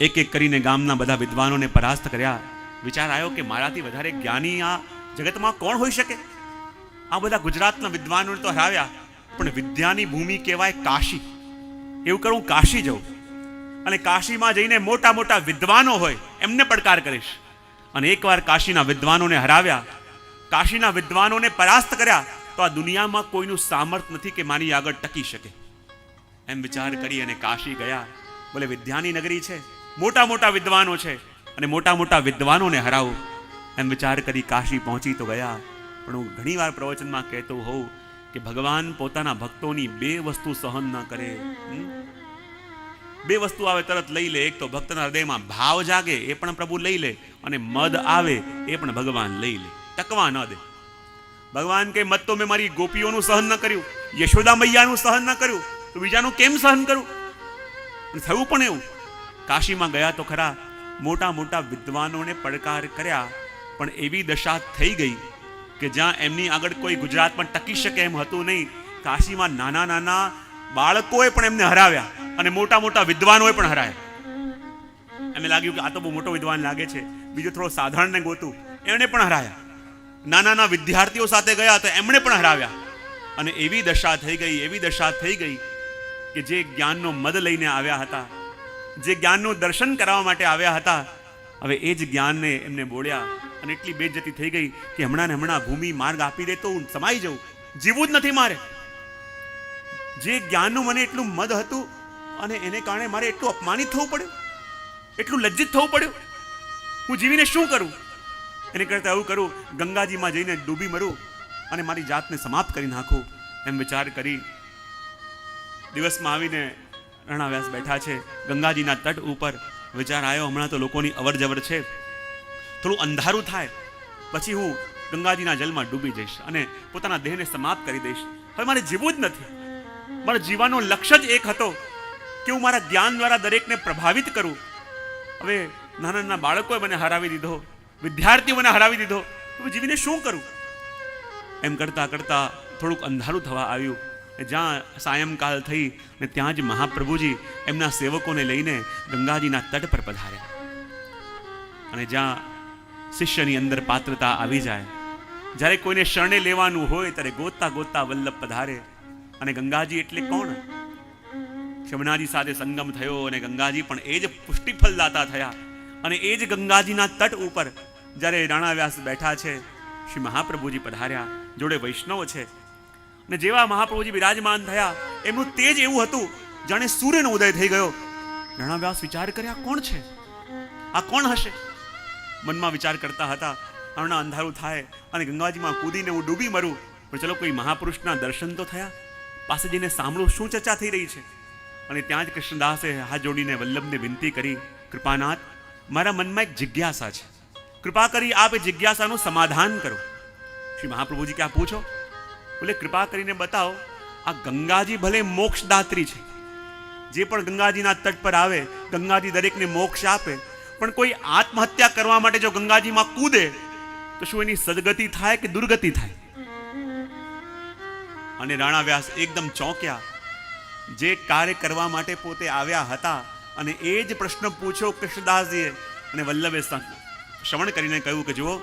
એક એક કરીને ગામના બધા વિદ્વાનોને પરાસ્ત કર્યા. વિચાર આવ્યો કે મારાથી વધારે જ્ઞાની આ જગતમાં કોણ હોઈ શકે? આ બધા ગુજરાતના વિદ્વાનોને તો હરાવ્યા, પણ વિદ્યાની ભૂમિ કહેવાય કાશી. એવું કરું, કાશી જવું અને કાશીમાં જઈને મોટા મોટા વિદ્વાનો હોય એમને પડકાર કરીશ. અને એકવાર કાશીના વિદ્વાનોને હરાવ્યા, કાશીના વિદ્વાનોને પરાસ્ત કર્યા તો આ દુનિયામાં કોઈનું સામર્થ્ય નથી કે મારી આગળ ટકી શકે. એમ વિચાર કરી અને કાશી ગયા. બોલે વિદ્યાની નગરી છે, મોટા મોટા વિદ્વાનો છે, અને મોટા મોટા વિદ્વાનોને હરાવું. એમ વિચાર કરી કાશી પહોંચી તો ગયા. પણ હું ઘણીવાર પ્રવચનમાં કહેતો હોઉં કે ભગવાન પોતાના ભક્તોની બે વસ્તુ સહન ન કરે. બે વસ્તુ આવે તરત લઈ લે. એક તો ભક્તના હૃદયમાં ભાવ જાગે, એ પણ પ્રભુ લઈ લે, અને મદ આવે એ પણ ભગવાન લઈ લે, ટકવા ન દે. ભગવાન કે મત તો મેં મારી ગોપીઓનું સહન ન કર્યું, યશોદા મૈયાનું સહન ન કર્યું, તો બીજાનું કેમ સહન કરું? થયું પણ એવું. કાશીમાં ગયા તો ખરા, મોટા મોટા વિદ્વાનોને પડકાર કર્યા, પણ એવી દશા થઈ ગઈ કે જ્યાં એમની આગળ કોઈ ગુજરાતમાં ટકી શકે એમ હતું નહીં. કાશીમાં નાના નાના બાળકોએ પણ એમને હરાવ્યા અને મોટા મોટા વિદ્વાનોએ પણ હરાયા. એમને લાગ્યું કે આ તો બહુ મોટો વિદ્વાન લાગે છે, બીજો થોડો સાધારણને ગોતું, એમણે પણ હરાયા. નાના નાના વિદ્યાર્થીઓ સાથે ગયા તો એમણે પણ હરાવ્યા. અને એવી દશા થઈ ગઈ, એવી દશા થઈ ગઈ કે જે જ્ઞાનનો મદ લઈને આવ્યા હતા, જે જ્ઞાનનું દર્શન કરવા માટે આવ્યા હતા, હવે એ જ જ્ઞાનને એમને બોલ્યા. અને એટલી બેઇજ્જતી થઈ ગઈ કે હમણાં ને હમણાં ભૂમિ માર્ગ આપી દે તો હું સમાઈ જાઉં, જીવવું જ નથી મારે. જે જ્ઞાનનું મને એટલું મદ હતું અને એને કારણે મારે એટલું અપમાનિત થવું પડ્યું, એટલું લજ્જિત થવું પડ્યું, હું જીવીને શું કરું? એને કરતા એવું કરું, ગંગાજીમાં જઈને ડૂબી મરું અને મારી જાતને સમાપ્ત કરી નાખું. એમ વિચાર કરી દિવસમાં આવીને રણાવ્યાસ બેઠા છે ગંગાજીના તટ ઉપર. વિચાર આવ્યો હમણાં તો લોકોની અવર જવર છે, થોડું અંધારું થાય પછી હું ગંગાજીના જલમાં ડૂબી જઈશ અને પોતાના દેહને સમાપ્ત કરી દઈશ. હવે મારે જીવવું જ નથી. મારા જીવવાનો લક્ષ્ય જ એક હતો કે હું મારા જ્ઞાન દ્વારા દરેકને પ્રભાવિત કરું. હવે નાના નાના બાળકોએ મને હરાવી દીધો, વિદ્યાર્થીઓ મને હરાવી દીધો, હવે જીવીને શું કરું? એમ કરતા કરતા થોડુંક અંધારું થવા આવ્યું. જ્યાં સાયંકાલ થઈ ને ત્યાં જ મહાપ્રભુજી એમના સેવકોને લઈને ગંગાજીના તટ પર પધાર્યા. અને જ્યાં શિષ્યની અંદર પાત્રતા આવી જાય, જ્યારે કોઈને શરણે લેવાનું હોય ત્યારે ગોતતા ગોતતા વલ્લભ પધારે. અને ગંગાજી એટલે કોણ? યમુનાજી સાથે સંગમ થયો અને ગંગાજી પણ એ જ પુષ્ટિફલદાતા થયા. અને એ જ ગંગાજીના તટ ઉપર જ્યારે રાણાવ્યાસ બેઠા છે, શ્રી મહાપ્રભુજી પધાર્યા, જોડે વૈષ્ણવ છે. ને જેવા મહાપ્રભુજી બિરાજમાન થયા, એમનું તેજ એવું હતું જાણે સૂર્યનો ઉદય થઈ ગયો. રાણાવ્યાસ વિચાર કર્યા, કોણ છે આ? કોણ હશે? મનમાં વિચાર કરતા હતા. હમણાં અંધારું થાય અને ગંગાજીમાં કૂદીને હું ડૂબી મરું, પણ ચલો કોઈ મહાપુરુષના દર્શન તો થયા, પાસે જઈને સાંભળું શું ચર્ચા થઈ રહી છે. અને ત્યાં જ કૃષ્ણદાસે હાથ જોડીને વલ્લભને વિનંતી કરી, કૃપાનાથ, મારા મનમાં એક જિજ્ઞાસા છે, કૃપા કરી આપ એ જિજ્ઞાસાનું સમાધાન કરો. શ્રી મહાપ્રભુજી ક્યાં પૂછો? બોલે કૃપા કરીને બતાવો, આ ગંગાજી ભલે મોક્ષદાત્રી છે, જે પણ ગંગાજીના તટ પર આવે ગંગાજી દરેકને મોક્ષ આપે, પણ કોઈ આત્મહત્યા કરવા માટે જો ગંગાજીમાં કૂદે તો શું એની સદગતિ થાય કે દુર્ગતિ થાય? અને રાણાવ્યાસ એકદમ ચોંક્યા. જે કાર્ય કરવા માટે પોતે આવ્યા હતા અને એ જ પ્રશ્ન પૂછ્યો કૃષ્ણદાસજીએ. અને વલ્લભે શ્રવણ કરીને કહ્યું કે જુઓ,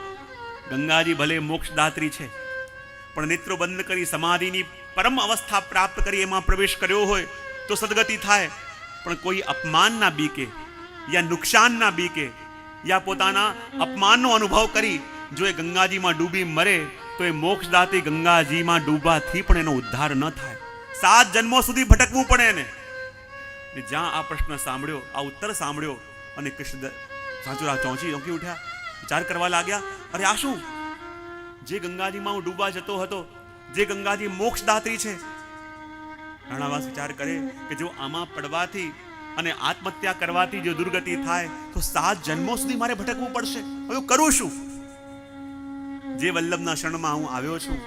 ગંગાજી ભલે મોક્ષદાત્રી છે, પણ નેત્રો બંધ કરી સમાધિની પરમ અવસ્થા પ્રાપ્ત કરી એમાં પ્રવેશ કર્યો હોય તો સદગતિ થાય. પણ કોઈ અપમાનના બીકે યા નુકસાનના બીકે યા પોતાના અપમાનનો અનુભવ કરી જો એ ગંગાજીમાં ડૂબી મરે તો એ મોક્ષદાતી ગંગાજીમાં ડૂબવાથી પણ એનો ઉદ્ધાર ન થાય. 7 જન્મો સુધી ભટકવું પડે એને. જ્યાં આ પ્રશ્ન સાંભળ્યો, આ ઉત્તર સાંભળ્યો અને કૃષ્ણ સાચુરા ચોંકી ઉઠ્યા, વિચાર કરવા લાગ્યા, અરે આ શું? જે ગંગાજીમાં હું ડૂબવા જતો હતો જે ગંગાજી મોક્ષદાત્રી છે. રાણાવાસ વિચાર કરે કે જો આમાં પડવાથી અને આત્મહત્યા કરવાથી જો દુર્ગતિ થાય તો 7 જન્મો સુધી મારે ભટકવું પડશે. હવે કરું શું? જે વલ્લભના શરણમાં હું આવ્યો છું,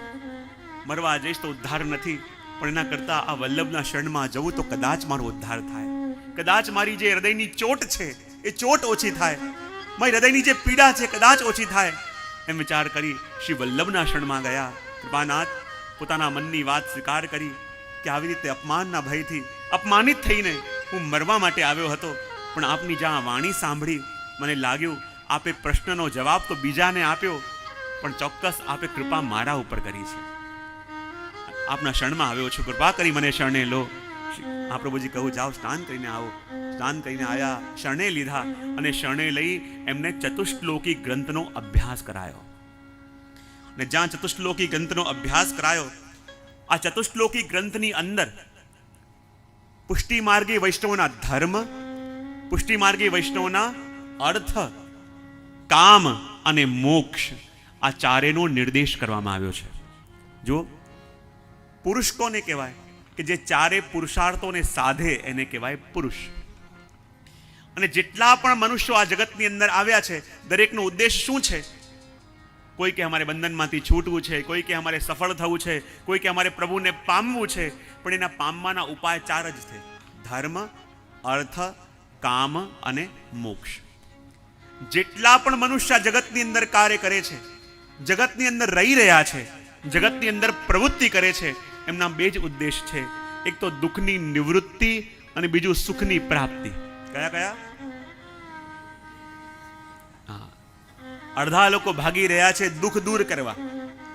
મરવા જઈશ તો ઉદ્ધાર નથી, પણ એના કરતા આ વલ્લભના શરણમાં જવું તો કદાચ મારો ઉદ્ધાર થાય. કદાચ મારી જે હૃદયની ચોટ છે એ ચોટ ઓછી થાય, મારી હૃદયની જે પીડા છે કદાચ ઓછી થાય. એમ વિચાર કરી શ્રી વલ્લભના શરણમાં ગયા. કૃપાનાથ પોતાના મનની વાત સ્વીકાર કરી કે આવી રીતે અપમાનના ભયથી અપમાનિત થઈને હું મરવા માટે આવ્યો હતો, પણ આપની જ્યાં વાણી સાંભળી મને લાગ્યું આપે પ્રશ્નનો જવાબ તો બીજાને આપ્યો, પણ ચોક્કસ આપે કૃપા મારા ઉપર કરી છે. આપના શરણમાં આવ્યો છું, કૃપા કરી મને શરણે લો. આ પ્રભુજી કહું જાઓ સ્નાન કરીને આવો. સ્નાન કરીને આવ્યા, શરણે લીધા અને શરણે લઈ એમને ચતુશ્લોકી ગ્રંથનો અભ્યાસ કરાયો. અને જ્યાં ચતુશ્લોકી ગ્રંથનો અભ્યાસ કરાયો, આ ચતુશ્લોકી ગ્રંથની અંદર પુષ્ટિ માર્ગી વૈષ્ણવના ધર્મ, પુષ્ટિ માર્ગી વૈષ્ણવના અર્થ, કામ અને મોક્ષ, આ ચારેનો નિર્દેશ કરવામાં આવ્યો છે. જો પુરુષ કોને કહેવાય? કે જે ચારે પુરુષાર્થોને સાધે એને કહેવાય પુરુષ. અને જેટલા પણ મનુષ્યો આ જગતની અંદર આવ્યા છે, દરેકનો ઉદ્દેશ શું છે? કોઈ કે અમારે બંધનમાંથી છૂટવું છે, કોઈ કે અમારે સફળ થવું છે, કોઈ કે અમારે પ્રભુને પામવું છે. પણ એના પામવાના ઉપાય 4 જ છે: ધર્મ, અર્થ, કામ અને મોક્ષ. જેટલા પણ મનુષ્ય જગતની અંદર કાર્ય કરે છે, જગતની અંદર રહી રહ્યા છે, જગતની અંદર પ્રવૃત્તિ કરે છે, એમના 2 જ ઉદ્દેશ છે. એક તો દુઃખની નિવૃત્તિ અને બીજું સુખની પ્રાપ્તિ. કયા કયા? અડધા લોકો ભાગી રહ્યા છે દુઃખ દૂર કરવા,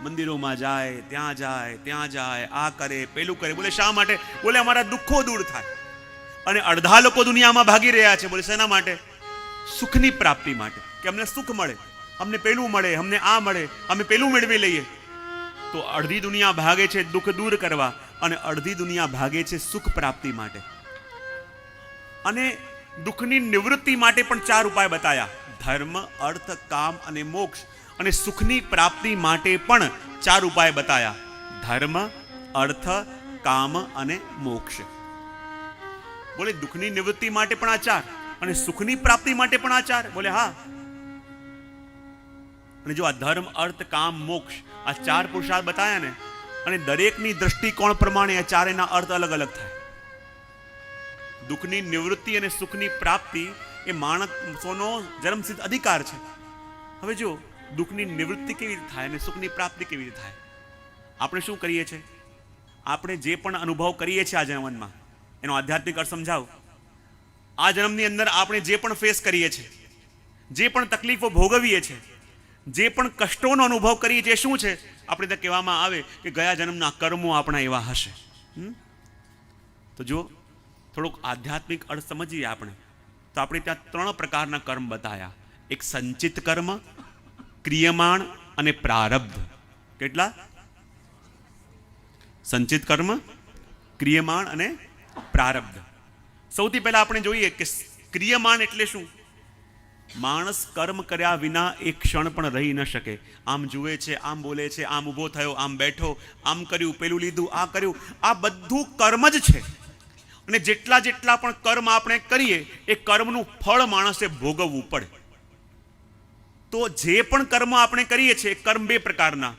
મંદિરોમાં જાય, ત્યાં જાય, ત્યાં જાય, આ કરે, પેલું કરે. બોલે શા માટે? બોલે અમારા દુઃખો દૂર થાય. અને અડધા લોકો દુનિયામાં ભાગી રહ્યા છે, બોલે શેના માટે? સુખની પ્રાપ્તિ માટે, કે અમને સુખ મળે, અમને પેલું મળે, અમને આ મળે, અમે પેલું મેળવી લઈએ. તો અડધી દુનિયા ભાગે છે દુઃખ દૂર કરવા અને અડધી દુનિયા ભાગે છે સુખ પ્રાપ્તિ માટે. અને દુઃખની નિવૃત્તિ માટે પણ 4 ઉપાય બતાયા: ધર્મ, અર્થ, કામ અને મોક્ષ. અને સુખની પ્રાપ્તિ માટે પણ 4 ઉપાય બતાયા: ધર્મ, અર્થ, કામ અને મોક્ષ. બોલે દુઃખની નિવૃત્તિ માટે પણ આ 4 અને સુખની પ્રાપ્તિ માટે પણ આ 4. બોલે હા. અને જો આ ધર્મ, અર્થ, કામ, મોક્ષ, આ 4 પુરુષાર્થ બતાયા ને, અને દરેકની દ્રષ્ટિકોણ પ્રમાણે આ 4 અર્થ અલગ અલગ થાય. દુઃખની નિવૃત્તિ અને સુખની પ્રાપ્તિ એ માણસોનો જન્મસિદ્ધ અધિકાર છે. હવે જો દુઃખની નિવૃત્તિ કેવી રીતે થાય અને સુખની પ્રાપ્તિ કેવી રીતે થાય? આપણે શું કરીએ છીએ? આપણે જે પણ અનુભવ કરીએ છીએ આ જન્મમાં, એનો આધ્યાત્મિક અર્થ સમજાવો. આ જન્મની અંદર આપણે જે પણ ફેસ કરીએ છીએ, જે પણ તકલીફો ભોગવીએ છીએ, જે પણ કષ્ટોનો અનુભવ કરીએ છીએ, શું છે? આપણે ત્યાં કહેવામાં આવે કે ગયા જન્મના કર્મો આપણા એવા હશે. તો જો થોડોક આધ્યાત્મિક અર્થ સમજીએ આપણે, તો આપણે ત્યાં 3 પ્રકારના કર્મ બતાયા: એક સંચિત કર્મ, ક્રિયમાણ અને પ્રારબ્ધ. કેટલા? સંચિત કર્મ, ક્રિયમાણ અને પ્રારબ્ધ. સૌથી પહેલા આપણે જોઈએ કે ક્રિયમાણ એટલે શું? માણસ કર્મ કર્યા વિના એક ક્ષણ પણ રહી ન શકે. આમ જુએ છે, આમ બોલે છે, આમ ઊભો થયો, આમ બેઠો, આમ કર્યું, પેલું લીધું, આ કર્યું, આ બધું કર્મ જ છે. અને જેટલા જેટલા પણ કર્મ આપણે કરીએ એ કર્મનું ફળ માણસે ભોગવવું પડે. તો જે પણ કર્મ આપણે કરીએ છીએ, કર્મ 2 પ્રકારના: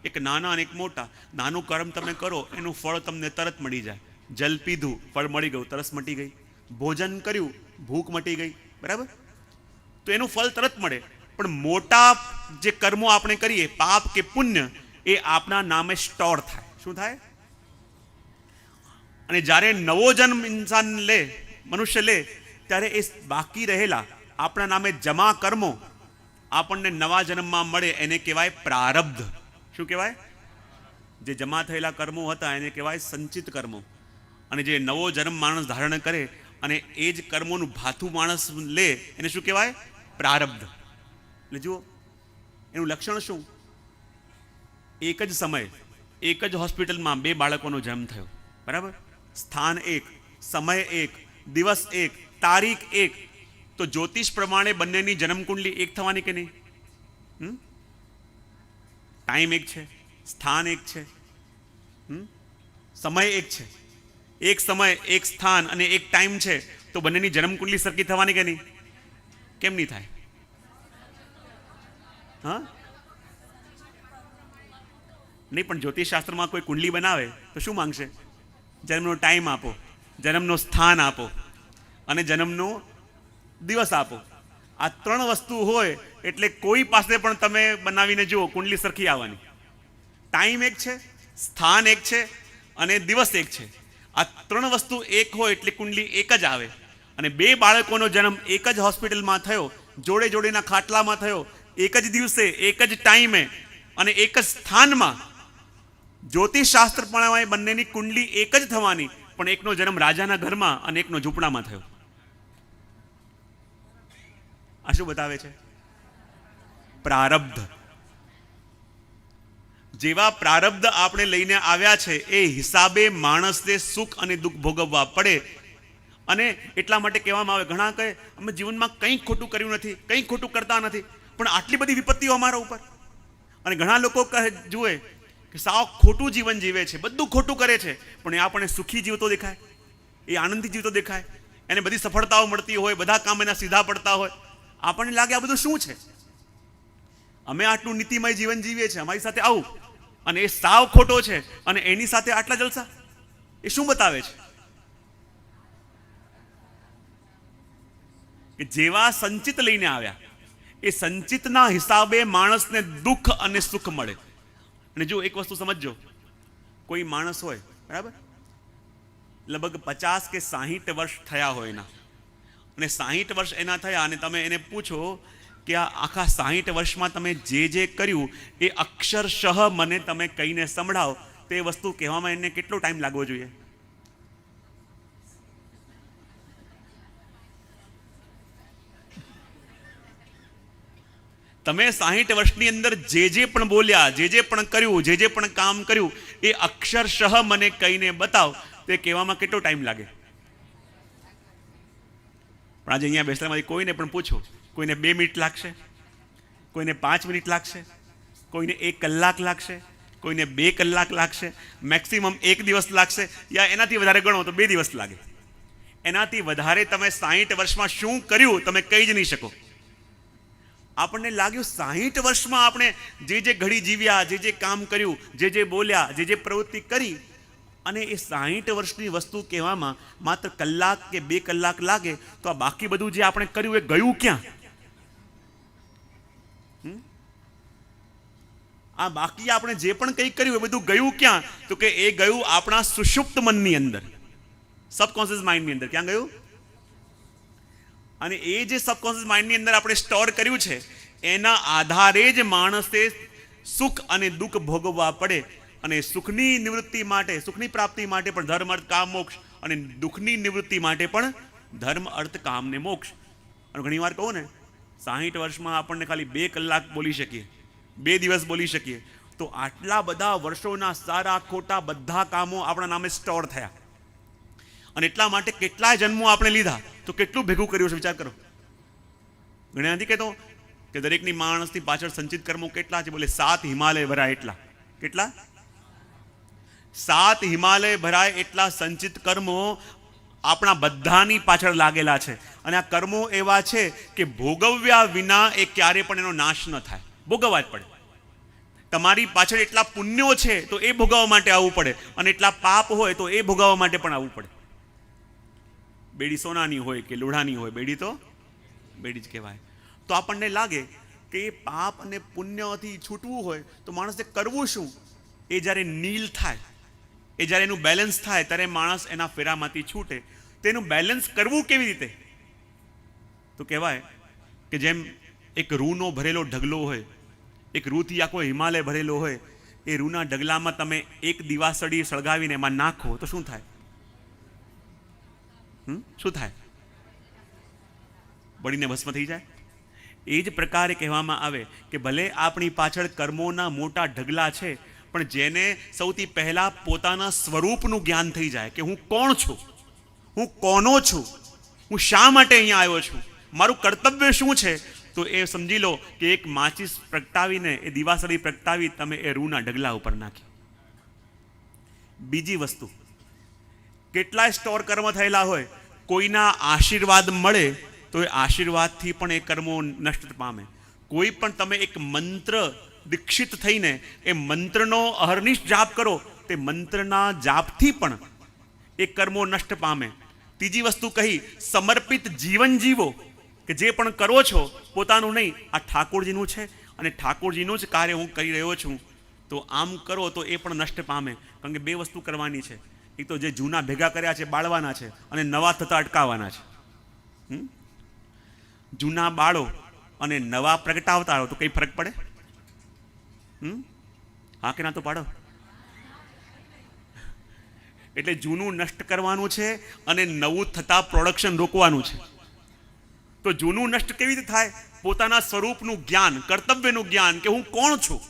એક નાના અને એક મોટા. નાનું કર્મ તમે કરો એનું ફળ તમને તરત મળી જાય. જલ પીધું, ફળ મળી ગયું, તરસ મટી ગઈ. ભોજન કર્યું, ભૂખ મટી ગઈ, બરાબર? તો એનું ફળ તરત મળે. પણ મોટા જે કર્મો આપણે કરીએ, પાપ કે પુણ્ય, એ આપણા નામે સ્ટોર થાય. શું થાય? અને જ્યારે નવો જન્મ ઇન્સાન લે, મનુષ્ય લે, ત્યારે એ બાકી રહેલા આપણા નામે જમા કર્મો આપણને નવા જન્મમાં મળે, એને કહેવાય પ્રારબ્ધ. શું કહેવાય? જે જમા થયેલા કર્મો હતા એને કહેવાય સંચિત કર્મો. અને જે નવો જન્મ માણસ ધારણ કરે અને એ જ કર્મોનું ભાથું માણસ લે, એને શું કહેવાય? પ્રારબ્ધ. એટલે જુઓ એનું લક્ષણ શું? એક જ સમયે એક જ હોસ્પિટલમાં 2 બાળકોનો જન્મ થયો, બરાબર? સ્થાન 1, સમય 1, દિવસ 1, તારીખ 1. તો જ્યોતિષ પ્રમાણે બંનેની જન્મકુંડલી એક થવાની કે નહીં? ટાઈમ 1 છે, સ્થાન 1 છે, સમય એક છે, એક સમય, એક સ્થાન અને એક ટાઈમ છે, તો બંનેની જન્મ કુંડલી સરખી થવાની કે નહીં? કેમ નહીં થાય? હા, નહીં, પણ જ્યોતિષશાસ્ત્રમાં કોઈ કુંડલી બનાવે તો શું માંગશે? જન્મનો ટાઈમ આપો, જન્મનો સ્થાન આપો અને જન્મનો દિવસ આપો. આ ત્રણ વસ્તુ હોય એટલે કોઈ પાસે પણ તમે બનાવીને જુઓ, કુંડલી સરખી આવવાની. ટાઈમ એક છે, સ્થાન એક છે અને દિવસ એક છે. આ ત્રણ વસ્તુ એક હોય એટલે કુંડલી એક જ આવે. અને બે બાળકોનો જન્મ એક જ હોસ્પિટલમાં થયો, જોડે જોડેના ખાટલામાં થયો, એક જ દિવસે, એક જ ટાઈમે અને એક જ સ્થાનમાં. જ્યોતિષશાસ્ત્ર પણ બંનેની કુંડલી એક જ થવાની, પણ એકનો જન્મ રાજાના ઘરમાં અને એકનો ઝૂંપડામાં થયો. આ શું બતાવે છે? પ્રારબ્ધ. જેવા પ્રારબ્ધ આપણે લઈને આવ્યા છે એ હિસાબે માણસને સુખ અને દુઃખ ભોગવવા પડે. અને એટલા માટે કહેવામાં આવે, ઘણા કહે અમે જીવનમાં કંઈ ખોટું કર્યું નથી, કંઈ ખોટું કરતા નથી, પણ આટલી બધી વિપત્તિઓ અમારા ઉપર. અને ઘણા લોકો કહે, જુએ કે સાવ ખોટું જીવન જીવે છે, બધું ખોટું કરે છે, પણ એ આપણને સુખી જીવતો દેખાય, એ આનંદથી જીવતો દેખાય, એને બધી સફળતાઓ મળતી હોય, બધા કામ એના સીધા પડતા હોય. આપણને લાગે આ બધું શું છે? અમે આટલું નીતિમય જીવન જીવીએ છીએ, અમારી સાથે આવું, અને એ સાવ ખોટો છે અને એની સાથે આટલા જલસા. એ શું બતાવે છે? કે જેવા સંચિત લઈને આવ્યા એ સંચિતના હિસાબે માણસને દુઃખ અને સુખ મળે. અને જો એક વસ્તુ સમજજો, કોઈ માણસ હોય, બરાબર, લગભગ 50 કે 60 વર્ષ થયા હોય એના, અને 60 વર્ષ એના થયા અને તમે એને પૂછો કે આ આખા 60 વર્ષમાં તમે જે જે કર્યું એ અક્ષરશઃ મને તમે કહીને સંભળાવો, તો એ વસ્તુ કહેવામાં એને કેટલો ટાઈમ લાગવો જોઈએ? તમે 60 વર્ષની અંદર જે જે પણ બોલ્યા, જે જે પણ કર્યું, જે જે પણ કામ કર્યું એ અક્ષરશઃ મને કહીને બતાવ, તો એ કહેવામાં કેટલો ટાઈમ લાગે? પણ આજે અહીંયા બેસલામાંથી કોઈને પણ પૂછો, કોઈને 2 મિનિટ લાગશે, કોઈને 5 મિનિટ લાગશે, કોઈને 1 કલાક લાગશે, કોઈને 2 કલાક લાગશે, મેક્સિમમ 1 દિવસ લાગશે, યા એનાથી વધારે ગણો તો 2 દિવસ લાગે. એનાથી વધારે તમે 60 વર્ષમાં શું કર્યું તમે કહી જ નહીં શકો. આપણને લાગ્યું 60 વર્ષમાં આપણે જે જે ઘડી જીવ્યા, જે જે કામ કર્યું, જે જે બોલ્યા, જે જે પ્રવૃત્તિ કરી, અને એ 60 વર્ષની વસ્તુ કહેવામાં માત્ર કલાક કે 2 કલાક લાગે, તો આ બાકી બધું જે આપણે કર્યું એ ગયું ક્યાં? આ બાકી આપણે જે પણ કંઈ કર્યું એ બધું ગયું ક્યાં? તો કે એ ગયું આપણા સુષુપ્ત મનની અંદર, સબકોન્શિયસ માઇન્ડની અંદર. ક્યાં ગયું? અને એ જે સબકોન્શિયસ માઇન્ડની અંદર આપણે સ્ટોર કર્યું છે એના આધારે જ માણસે સુખ અને દુઃખ ભોગવવા પડે. અને સુખની નિવૃત્તિ માટે, સુખની પ્રાપ્તિ માટે પણ ધર્મ, અર્થ, કામ, મોક્ષ, અને દુઃખની નિવૃત્તિ માટે પણ ધર્મ, અર્થ, કામ ને મોક્ષ. અને ઘણી વાર કહું ને, 60 વર્ષમાં આપણને ખાલી 2 કલાક બોલી શકીએ, 2 દિવસ બોલી શકીએ, તો આટલા બધા વર્ષોના સારા ખોટા બધા કામો આપણા નામે સ્ટોર થયા. અને એટલા માટે કેટલાય જન્મો આપણે લીધા, તો કેટલું ભેગું કર્યું છે વિચાર કરો. ઘણા નથી કહેતો કે દરેકની માણસની પાછળ સંચિત કર્મો કેટલા છે? બોલે 7 હિમાલય ભરાય એટલા. કેટલા? 7 હિમાલય ભરાય એટલા સંચિત કર્મો આપણા બધાની પાછળ લાગેલા છે. અને આ કર્મો એવા છે કે ભોગવ્યા વિના એ ક્યારે પણ એનો નાશ ન થાય, ભોગવવા જ પડે. તમારી પાછળ એટલા પુણ્યો છે તો એ ભોગવવા માટે આવવું પડે, અને એટલા પાપ હોય તો એ ભોગવવા માટે પણ આવવું પડે. બેડી સોનાની હોય કે લોઢાની હોય, બેડી તો બેડી જ કહેવાય. તો આપણને લાગે કે એ પાપ અને પુણ્યથી છૂટવું હોય તો માણસે કરવું શું? એ જ્યારે નીલ થાય, એ જ્યારે એનું બેલેન્સ થાય, ત્યારે માણસ એના ફેરામાંથી છૂટે. તેનું બેલેન્સ કરવું કેવી રીતે? તો કહેવાય કે જેમ એક રૂનો ભરેલો ઢગલો હોય, એક રૂથી આખો હિમાલય ભરેલો હોય, એ રૂના ઢગલામાં તમે એક દિવાસળી સળગાવીને એમાં નાખો તો શું થાય? શું થાય? બળીને ભસ્મ થઈ જાય. એ જ પ્રકારે કહેવામાં આવે કે ભલે આપણી પાછળ કર્મોના મોટા ઢગલા છે, પણ જેને સૌથી પહેલા પોતાના સ્વરૂપનું જ્ઞાન થઈ જાય કે હું કોણ છું, હું કોનો છું, હું શા માટે અહીંયા આવ્યો છું, મારું કર્તવ્ય શું છે, તો એ સમજી લો કે એક માચીસ પ્રગટાવીને, એ દિવાસળી પ્રગટાવી તમે એ રૂના ઢગલા ઉપર નાખી. બીજી વસ્તુ, કેટલાય સ્ટોર કર્મ થયેલા હોય, કોઈના આશીર્વાદ મળે તો એ આશીર્વાદથી પણ એ કર્મો નષ્ટ પામે. કોઈ પણ તમે એક મંત્ર દીક્ષિત થઈને એ મંત્રનો અહર્નિશ જાપ કરો, તે મંત્રના જાપથી પણ એ કર્મો નષ્ટ પામે. ત્રીજી વસ્તુ કહી, સમર્પિત જીવન જીવો, કે જે પણ કરો છો પોતાનું નહીં, આ ઠાકોરજીનું છે અને ઠાકોરજીનું જ કાર્ય હું કરી રહ્યો છું, તો આમ કરો તો એ પણ નષ્ટ પામે. કારણ કે બે વસ્તુ કરવાની છે, એક તો જે જૂના ભેગા કર્યા છે બાળવાના છે અને નવા થતા અટકાવવાના છે. જૂના બાળો અને નવા પ્રગટાવતા રહો તો કઈ ફરક પડે? હા કે ના તો પાડો. એટલે જૂનું નષ્ટ કરવાનું છે અને નવું થતા પ્રોડક્શન રોકવાનું છે. તો જૂનું નષ્ટ કેવી રીતે થાય? પોતાના સ્વરૂપનું જ્ઞાન, કર્તવ્યનું જ્ઞાન કે હું કોણ છું.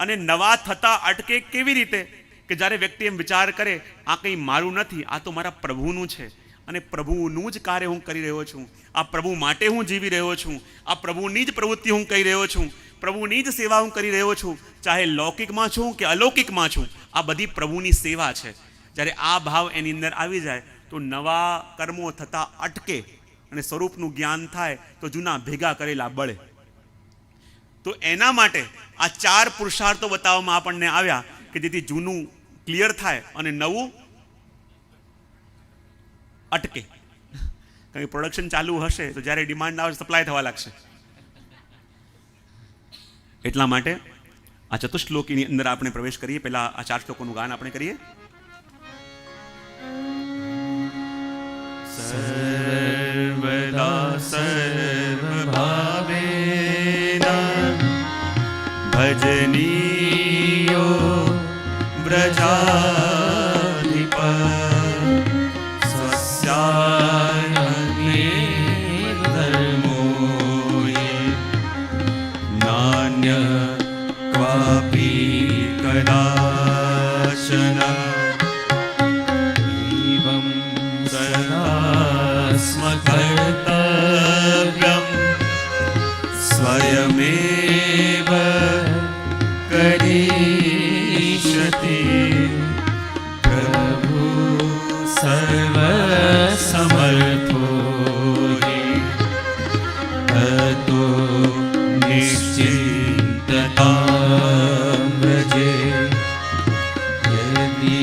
અને નવા થતા અટકે કેવી રીતે? કે જ્યારે વ્યક્તિ એમ વિચાર કરે આ કંઈ મારું નથી, આ તો મારા પ્રભુનું છે અને પ્રભુનું જ કાર્ય હું કરી રહ્યો છું, આ પ્રભુ માટે હું જીવી રહ્યો છું, આ પ્રભુની જ પ્રવૃત્તિ હું કરી રહ્યો છું, પ્રભુની જ સેવા હું કરી રહ્યો છું, ચાહે લૌકિકમાં છું કે અલૌકિકમાં છું, આ બધી પ્રભુની સેવા છે. જ્યારે આ ભાવ એની અંદર આવી જાય તો નવા કર્મો થતા અટકે અને સ્વરૂપનું જ્ઞાન થાય તો જૂના ભેગા કરેલા બળે. તો એના માટે આ 4 પુરુષાર્થો બતાવવામાં આપણને આવ્યા કે જેથી જૂનું ક્લિયર થાય અને નવું અટકે. કારણ કે પ્રોડક્શન ચાલુ હશે તો જ્યારે ડિમાન્ડ આવે સપ્લાય થવા લાગશે. એટલા માટે આ ચતુશ્લોકીની અંદર આપણે પ્રવેશ કરીએ. પહેલા આ 4 શ્લોકોનું ગાન આપણે કરીએ. સર્વદા સર્વભાવેન ભજનીયો વ્રજાધિપ સ્વસ્યાન્યે ધર્મો નાન્ય ક્વાપી કદાચન એવં સદા સ્મકર્તવ્યં સ્વયમેવ કરીષ્યતિ પ્રભુ સર્વસમર્થો તતો નિશ્ચિંતતાં વ્રજે યદિ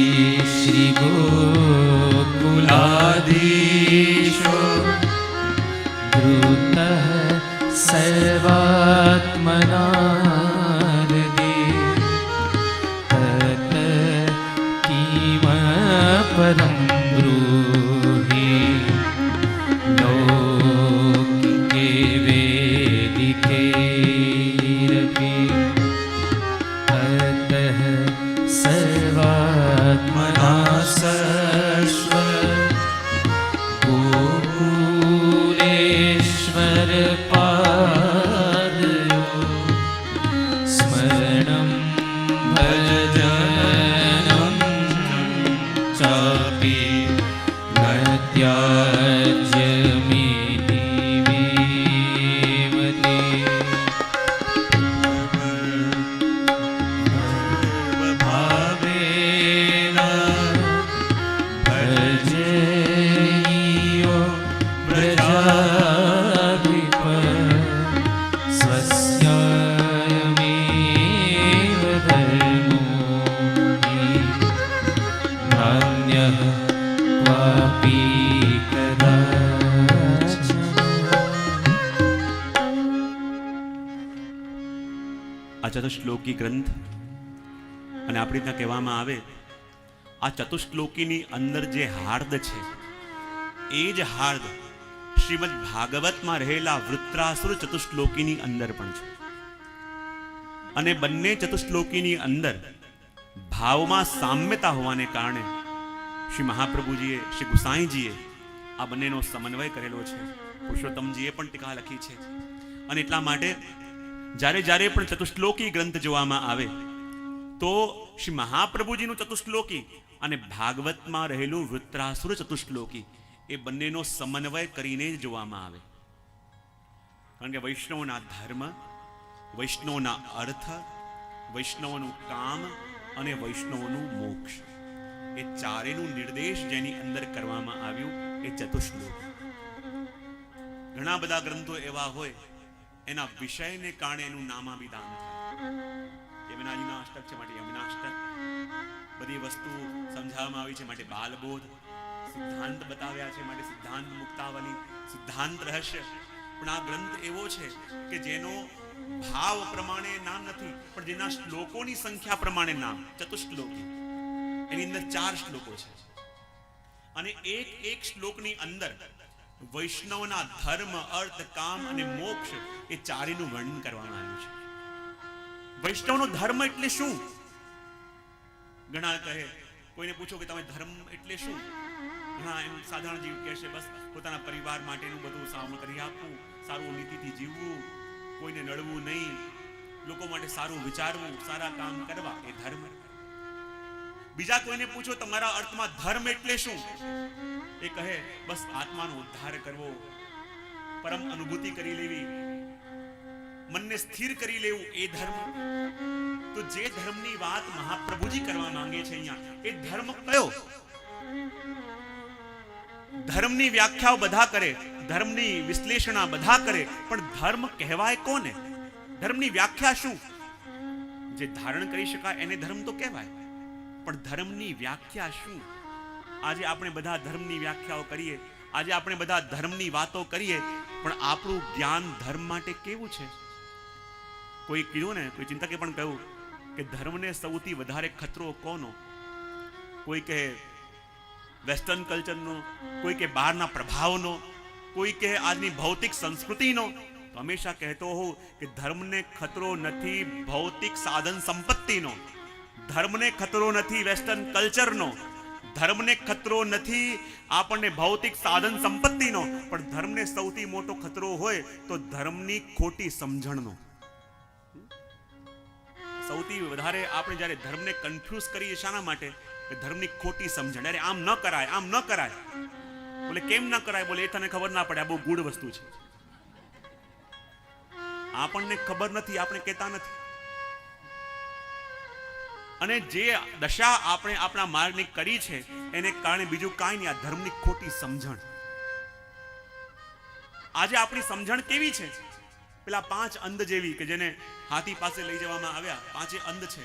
શ્રી ગોકુલાધીશો ધૃતઃ સર્વાત્મનાર્દે તત કિમ પરમ બ્રૂહિ લૌકિકે વેદિકૈરપિ તતઃ સર્વાત્મના સશ્વ ગોકુલેશ્વર પાદયો સ્મરણં ભજનં ચાપી ન ત્યાજ્યમિતિ મેવતે ભાવેન ભજનીયો વ્રજાધિપ સ્વસ્યાયમેવ ધર્મો નાન્યઃ ક્વાપી કદાચન. આ ચતુશ્લોકી ગ્રંથ અને આપણી ત્યાં કહેવામાં આવે આ ચતુશ્લોકીની અંદર જે હાર્દ છે એ જ હાર્દ શ્રીમદ ભાગવતમાં રહેલા વૃત્રાસુર ચતુશ્લોકીની અંદર પણ છે. અને બંને ચતુશ્લોકીની અંદર ભાવમાં સામ્યતા હોવાને કારણે શ્રી મહાપ્રભુજીએ, શ્રી ગુસાઈજીએ આ બંનેનો સમન્વય કરેલો છે. પુરુષોત્તમજીએ પણ ટીકા લખી છે. અને એટલા માટે જ્યારે જ્યારે પણ ચતુશ્લોકી ગ્રંથ જોવામાં આવે તો શ્રી મહાપ્રભુજીનું ચતુશ્લોકી અને ભાગવતમાં રહેલું વૃત્રાસુર ચતુશ્લોકી એ બંનેનો સમન્વય કરીને જ જોવામાં આવે. કારણ કે વૈષ્ણવના ધર્મ, વૈષ્ણવના અર્થ, વૈષ્ણવનું કામ અને વૈષ્ણવનું મોક્ષ એ ચારેનું નિર્દેશ જેની અંદર કરવામાં આવ્યું એ ચતુશ્લોક. ઘણા બધા ગ્રંથો એવા હોય એના વિષયને કારણે એનું નામાભિધાન થાય. યમુનાજીના અષ્ટક છે માટે યમુનાષ્ટક, બધી વસ્તુ સમજાવવામાં આવી છે માટે બાલબોધ, સિદ્ધાંત બતાવ્યા છે માટે સિદ્ધાંત મુક્તાવલી, સિદ્ધાંત રહસ્ય. પણ આ ગ્રંથ એવો છે કે જેનો ભાવ પ્રમાણે નામ નથી, પણ જેના શ્લોકોની સંખ્યા પ્રમાણે નામ ચતુશ્લોકી. એની અંદર 4 શ્લોકો છે અને એક શ્લોકની અંદર વૈષ્ણવના ધર્મ, અર્થ, કામ અને મોક્ષ એ ચારેનું વર્ણન કરવામાં આવ્યું છે. વૈષ્ણવનો ધર્મ એટલે શું? ઘણા કહે, કોઈને પૂછો કે તમે ધર્મ એટલે શું? ઘણા એમ સાધારણ જીવ કહેશે બસ પોતાના પરિવાર માટેનું બધું સામું કરી આપવું, સારું નીતિથી જીવવું, કોઈને નડવું નહીં, લોકો માટે સારું વિચારવું, સારા કામ કરવા, એ ધર્મ. બીજા કોઈને પૂછો તમારા અર્થમાં ધર્મ એટલે શું? એ કહે બસ આત્માનો ઉદ્ધાર કરવો, પરમ અનુભૂતિ કરી લેવી, મનને સ્થિર કરી લેવું, એ ધર્મ. તો જે ધર્મની વાત મહાપ્રભુજી કરવા માંગે છે અહીંયા, એ ધર્મ કયો? ધર્મની વ્યાખ્યાઓ બધા કરે, ધર્મની વિશ્લેષણા બધા કરે, પણ ધર્મ કહેવાય કોને? ધર્મની વ્યાખ્યા શું? જે ધારણ કરી શકાય એને ધર્મ તો કહેવાય, પણ ધર્મની વ્યાખ્યા શું? આજે આપણે બધા ધર્મની વ્યાખ્યાઓ કરીએ, આજે આપણે બધા ધર્મની વાતો કરીએ, પણ આપણું જ્ઞાન ધર્મ માટે કેવું છે? કોઈ કીધું ને, કોઈ ચિંતકે પણ કહ્યું કે ધર્મને સૌથી વધારે ખતરો કોનો? કોઈ કહે વેસ્ટર્ન કલ્ચરનો, કોઈ કે બહારના પ્રભાવનો, કોઈ કહે આજની ભૌતિક સંસ્કૃતિનો. તો હંમેશા કહેતો હોઉં કે ધર્મને ખતરો નથી ભૌતિક સાધન સંપત્તિનો, ધર્મને ખતરો નથી વેસ્ટર્ન કલ્ચરનો, ધર્મને ખતરો નથી આપણને ભૌતિક સાધન સંપત્તિનો, પણ ધર્મને સૌથી મોટો ખતરો હોય તો ધર્મની ખોટી સમજણનો. સૌથી વધારે આપણે જ્યારે ધર્મને કન્ફ્યુઝ કરીએ શાના માટે? કે ધર્મની ખોટી સમજણ. અરે આમ ન કરાય, આમ ન કરાય. બોલે કેમ ન કરાય? બોલે એ તને ખબર ના પડે, આ બહુ ગૂઢ વસ્તુ છે. આપણને ખબર નથી, આપણે કહેતા નથી. અને જે દશા આપણે આપણા માર્ગની કરી છે એને કારણે બીજું કાંઈ નહીં, આ ધર્મની ખોટી સમજણ. આજે આપણી સમજણ કેવી છે? પેલા 5 અંધ જેવી કે જેને હાથી પાસે લઈ જવામાં આવ્યા, 5 અંધ છે.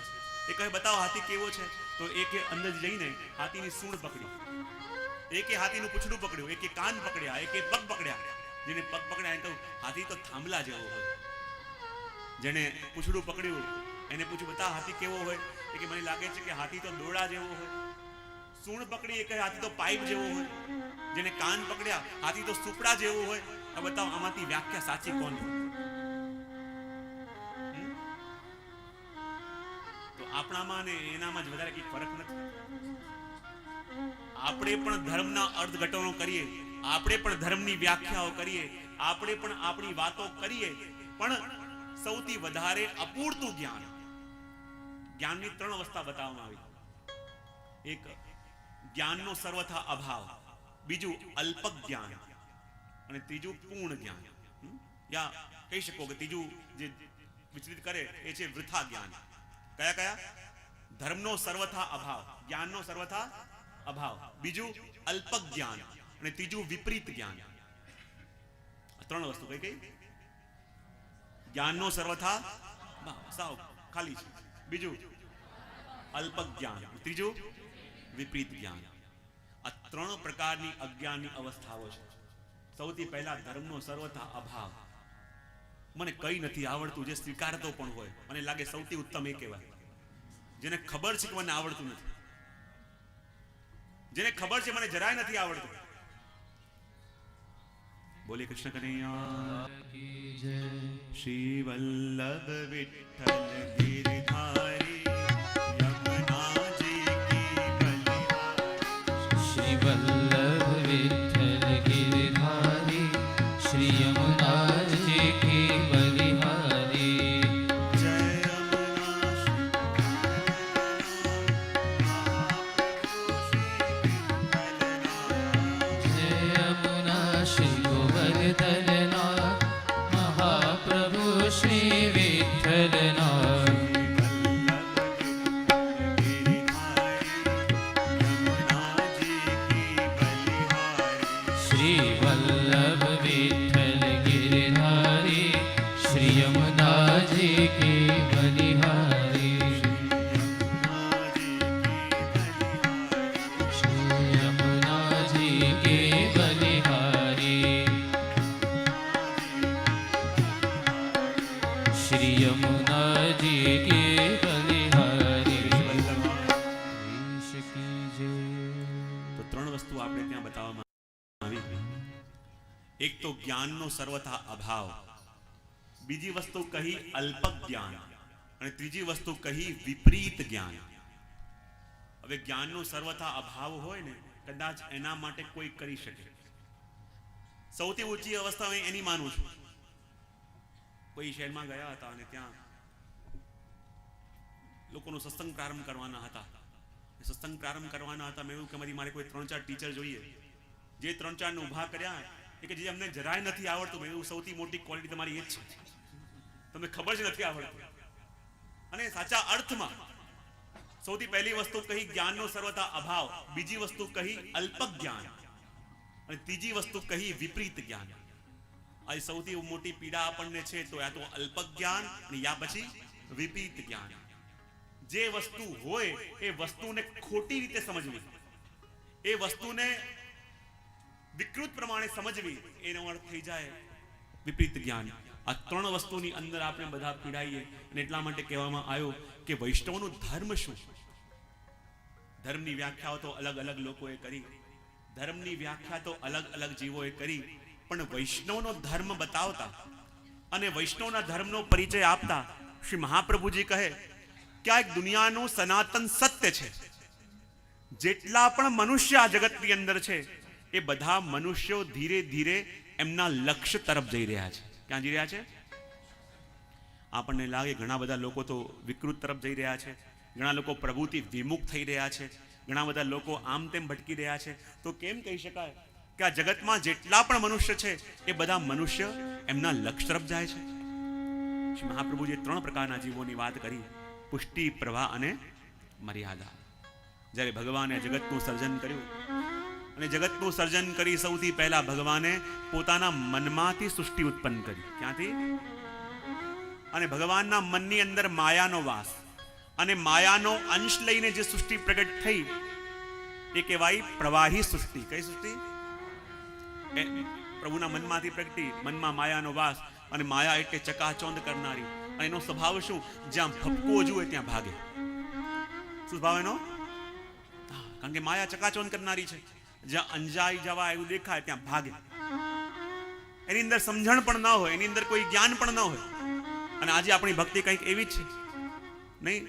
એ કહે બતાવો હાથી કેવો છે? તો એકે અંધ જઈને હાથીની સૂંઢ પકડી, એકે હાથીનું પૂંછડું પકડ્યું, એકે કાન પકડ્યા, એકે પગ પકડ્યા. જેને પગ પકડ્યા તો હાથી તો થાંભલા જેવો હોય. જેને પૂંછડું પકડ્યું એને પૂછ્યું બતાવ હાથી કેવો હોય? એ કે મને લાગે છે કે હાથી તો દોરડા જેવો હોય. સૂંઢ પકડી, એ કહે હાથી તો પાઇપ જેવો હોય. જેને કાન પકડ્યા હાથી તો સુપડા જેવો હોય. આ બતાવો આમાંથી વ્યાખ્યા સાચી કોણ? તો આપણામાં ને એનામાં જ વધારે કઈ ફરક નથી. આપણે પણ ધર્મના અર્થઘટનો કરીએ, આપણે પણ ધર્મની વ્યાખ્યાઓ કરીએ, આપણે પણ આપણી વાતો કરીએ, પણ સૌથી વધારે અપૂરતું જ્ઞાન. જ્ઞાનની 3 અવસ્થા બતાવવામાં આવી. એક જ્ઞાનનો સર્વથા અભાવ, બીજું અલ્પક જ્ઞાન અને ત્રીજું પૂર્ણ જ્ઞાન. યા કહી શકો કે ત્રીજું જે વિચલિત કરે એ છે વૃથા જ્ઞાન. કયા કયા? ધર્મનો સર્વથા અભાવ, જ્ઞાનનો સર્વથા અભાવ, બીજું અલ્પક જ્ઞાન અને ત્રીજું વિપરીત જ્ઞાન. 3 વસ્તુ કઈ કઈ? જ્ઞાનનો સર્વથા સાવ ખાલી છે, બીજું અલ્પક જ્ઞાન, ત્રીજું વિપરીત જ્ઞાન. આ 3 પ્રકારની અજ્ઞાનની અવસ્થાઓ છે. સૌથી પહેલા ધર્મનો સર્વથા અભાવ. મને કઈ નથી આવડતું, જે સ્વીકારતો પણ હોય. મને લાગે સૌથી ઉત્તમ એ કહેવાય જેને ખબર છે કે મને આવડતું નથી, જેને ખબર છે મને જરાય નથી આવડતું. બોલે કૃષ્ણ કનૈયા શ્રી વલ્લભ વિઠ્ઠલ ગિરધારી યમુનાજી કી બલિહારી. શ્રી વલ્લભ વિઠ્ઠલ ગિરધારી શ્રી યમુનાજી કી બલિહારી. જય યમુના શ્રી ગોવર્ધનનાથ મહાપ્રભુ શ્રી વિઠ્ઠલનાથ. વલ્લભ શ્રી યમુનાજી કી બલિહારી દેશ કી જય. તો ત્રણ વસ્તુ આપણે ત્યાં બતાવવામાં આવી. એક તો જ્ઞાનનો સર્વથા અભાવ, બીજી વસ્તુ કહી અલ્પ જ્ઞાન, અને ત્રીજી વસ્તુ કહી વિપરીત જ્ઞાન. હવે જ્ઞાનનો સર્વથા અભાવ હોય ને, કદાચ એના માટે કોઈ કરી શકે. સૌથી ઊંચી અવસ્થા હું એની માનું છું. કોઈ શહેરમાં ગયા હતા અને ત્યાં લોકોનો સત્સંગ પ્રારંભ કરવાના હતા. સત્સંગ પ્રારંભ કરવાના હતા. મેં એવું કે મારે કોઈ 3-4 ટીચર જોઈએ. જે 3-4 ને ઊભા કર્યા એ કે જે અમને જરાય નથી આવડતું. મેં એવું સૌથી મોટી ક્વોલિટી તમારી એ જ છે, તમને ખબર જ નથી આવડતું. અને સાચા અર્થમાં સૌથી પહેલી વસ્તુ કહી જ્ઞાનનો સર્વથા અભાવ, બીજી વસ્તુ કહી અલ્પ જ્ઞાન, અને ત્રીજી વસ્તુ કહી વિપરીત જ્ઞાન. આ સૌથી મોટી પીડા આપણને છે. તો યા તો અલ્પ જ્ઞાન અને યા પછી વિપરીત જ્ઞાન. જે વસ્તુ હોય એ વસ્તુને ખોટી રીતે સમજવી, એ વસ્તુને વિકૃત પ્રમાણે સમજવી, એનો અર્થ થઈ જાય વિપરીત જ્ઞાન. આ ત્રણ વસ્તુની અંદર આપણે બધા પીડાઈએ. અને એટલા માટે કહેવામાં આવ્યો કે વૈષ્ણવનો ધર્મ શું? ધર્મની વ્યાખ્યાઓ તો અલગ અલગ લોકોએ કરી, ધર્મની વ્યાખ્યા તો અલગ અલગ જીવોએ કરી, પણ વૈષ્ણવનો ધર્મ બતાવતા અને વૈષ્ણવના ધર્મનો પરિચય આપતા શ્રી મહાપ્રભુજી કહે કે આ એક દુનિયાનું સનાતન સત્ય છે. જેટલા પણ મનુષ્ય આ જગતની અંદર છે એ બધા મનુષ્યો ધીરે ધીરે એમના લક્ષ્ય તરફ જઈ રહ્યા છે. ક્યાં જઈ રહ્યા છે? આપણને લાગે ઘણા બધા લોકો તો વિકૃત તરફ જઈ રહ્યા છે, ઘણા લોકો પ્રભુથી વિમુખ થઈ રહ્યા છે, ઘણા બધા લોકો આમ તેમ ભટકી રહ્યા છે. તો કેમ કહી શકાય કે આ જગતમાં જેટલા પણ મનુષ્ય છે એ બધા મનુષ્ય એમના લક્ષ્ય તરફ જાય છે? શ્રી મહાપ્રભુજીએ 3 પ્રકારના જીવોની વાત કરી: પુષ્ટિ, પ્રવાહ અને મર્યાદા. જ્યારે ભગવાને જગતનું સર્જન કર્યું અને જગતનું સર્જન કરી સૌથી પહેલા ભગવાને પોતાના મનમાંથી સૃષ્ટિ ઉત્પન્ન કરી. ક્યાંથી? અને ભગવાનના મનની અંદર માયાનો વાસ, અને માયાનો અંશ લઈને જે સૃષ્ટિ પ્રગટ થઈ એ કહેવાય પ્રવાહી સૃષ્ટિ. કઈ સૃષ્ટિ? પ્રભુના મનમાંથી પ્રગટી, મનમાં માયાનો વાસ, અને માયા એટલે ચકાચોંધ કરનારી. અને એનો સ્વભાવ શું? જ્યાં ભપકો જુએ ત્યાં ભાગે. શું સ્વભાવ એનો? કારણ કે માયા ચકાચોંધ કરનારી છે. જ્યાં અંજાઈ જવા એવું દેખાય ત્યાં ભાગે. એની અંદર સમજણ પણ ન હોય, એની અંદર કોઈ જ્ઞાન પણ ન હોય. અને આજે આપણી ભક્તિ કંઈક એવી જ છે, નહીં?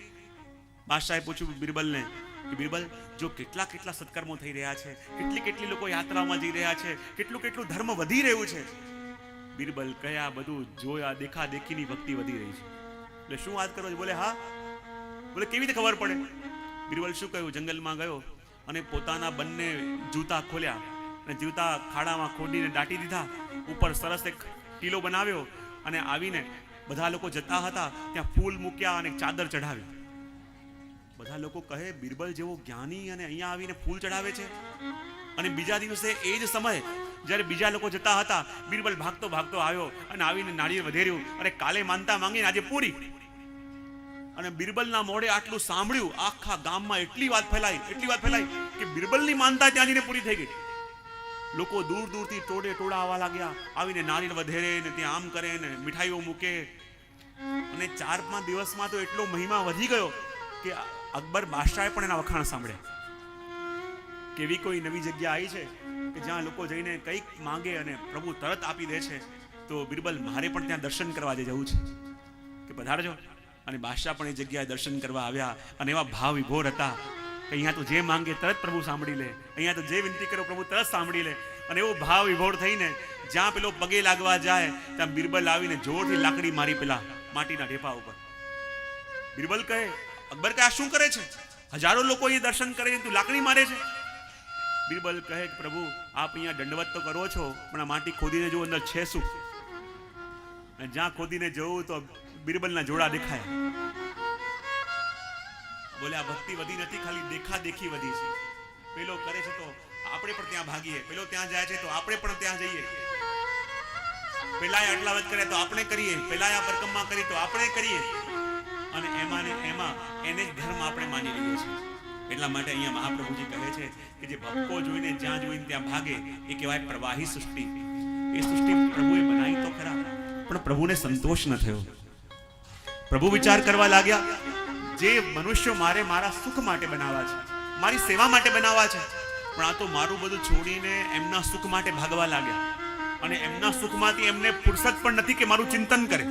બાદશાહે પૂછ્યું બિરબલને કે બિરબલ, જો કેટલા કેટલા સત્કર્મો થઈ રહ્યા છે, કેટલી કેટલી લોકો યાત્રામાં જઈ રહ્યા છે, કેટલું કેટલું ધર્મ વધી રહ્યું છે. બિરબલ કયા બધું જોયા દેખા દેખીની ભક્તિ વધી રહી છે. એટલે શું વાત કરો છો? બોલે હા. બોલે કેવી રીતે ખબર પડે? બિરબલ શું કહ્યું? જંગલમાં ગયો અને પોતાના બંને જૂતા ખોલ્યા અને જૂતા ખાડામાં ખોડીને દાટી દીધા. ઉપર સરસ એક ટીલો બનાવ્યો અને આવીને બધા લોકો જતા હતા ત્યાં ફૂલ મૂક્યા અને ચાદર ચઢાવી. બધા લોકો કહે બિરબલ જેવો જ્ઞાની અને અહીંયા આવીને ફૂલ ચઢાવે છે. અને બીજા દિવસે એ જ સમયે જ્યારે બીજા લોકો જતા હતા, બિરબલ ભાગતો ભાગતો આવ્યો અને આવીને નાળિયેર વધેર્યું. અને કાલે માનતા માંગીને આજે પૂરી. અને બિરબલના મોઢે આટલું સાંભળ્યું, આખા ગામમાં એટલી વાત ફેલાઈ કે બિરબલની માનતા ત્યાં જઈને પૂરી થઈ ગઈ. લોકો દૂર દૂરથી ટોળા આવવા લાગ્યા, આવીને નાળિયેર વધેરે ને ત્યાં આમ કરે ને મીઠાઈઓ મૂકે. અને 4-5 દિવસમાં તો એટલો મહિમા વધી ગયો કે અકબર બાદશાહે પણ એના વખાણ સાંભળ્યા. કેવી કોઈ નવી જગ્યા આવી છે કે જ્યાં લોકો જઈને કંઈક માંગે અને પ્રભુ તરત આપી દે છે. તો બિરબલ, મારે પણ ત્યાં દર્શન કરવા જવું છે, કે પધારજો. અને બાદશાહ પણ એ જગ્યાએ દર્શન કરવા આવ્યા. અને એવા ભાવ વિભોર હતા કે અહીંયા તો જે માંગે તરત પ્રભુ સાંભળી લે, અહીંયા તો જે વિનંતી કરો પ્રભુ તરત સાંભળી લે. અને એવો ભાવ વિભોર થઈને જ્યાં પેલો પગે લાગવા જાય ત્યાં બિરબલ આવીને જોરથી લાકડી મારી પેલા માટીના ઢેફા ઉપર. બિરબલ કહે, અકબર કે આ શું કરે છે? હજારો લોકો અહીંયા દર્શન કરે છે, તું લાકડી મારે છે? બિરબલ કહે કે પ્રભુ, આપ અહીંયા દંડવત તો કરો છો, પણ આ માટી ખોદીને જો અંદર છે શું? અને જ્યાં ખોદીને જોવું તો બિરબલના જોડા દેખાય. બોલે આ ભક્તિ વધી નથી, ખાલી દેખા દેખી વધી છે. પેલો કરે છે તો આપણે પણ ત્યાં ભાગીએ, પેલો ત્યાં જાય છે તો આપણે પણ ત્યાં જઈએ. પેલાએ આટલા વખત કરે તો આપણે કરીએ, પેલાએ આ પરકમમાં કરી તો આપણે કરીએ. અને એમાં ને એમાં એને જ ધર્મ આપણે માની લઈએ છીએ. એટલા માટે અહીંયા મહાપ્રભુજી કહે છે કે જે ભક્કો જોઈને જ્યાં જોઈને ત્યાં ભાગે એ કહેવાય પ્રવાહી સૃષ્ટિ. એ સૃષ્ટિ પ્રભુએ બનાવી તો ખરા, પણ પ્રભુને સંતોષ ન થયો. પ્રભુ વિચાર કરવા લાગ્યા, જે મનુષ્યો મારે મારા સુખ માટે બનાવવા છે, મારી સેવા માટે બનાવવા છે, પણ આ તો મારું બધું છોડીને એમના સુખ માટે ભાગવા લાગ્યા, અને એમના સુખમાંથી એમને ફુરસત પણ નથી કે મારું ચિંતન કરે.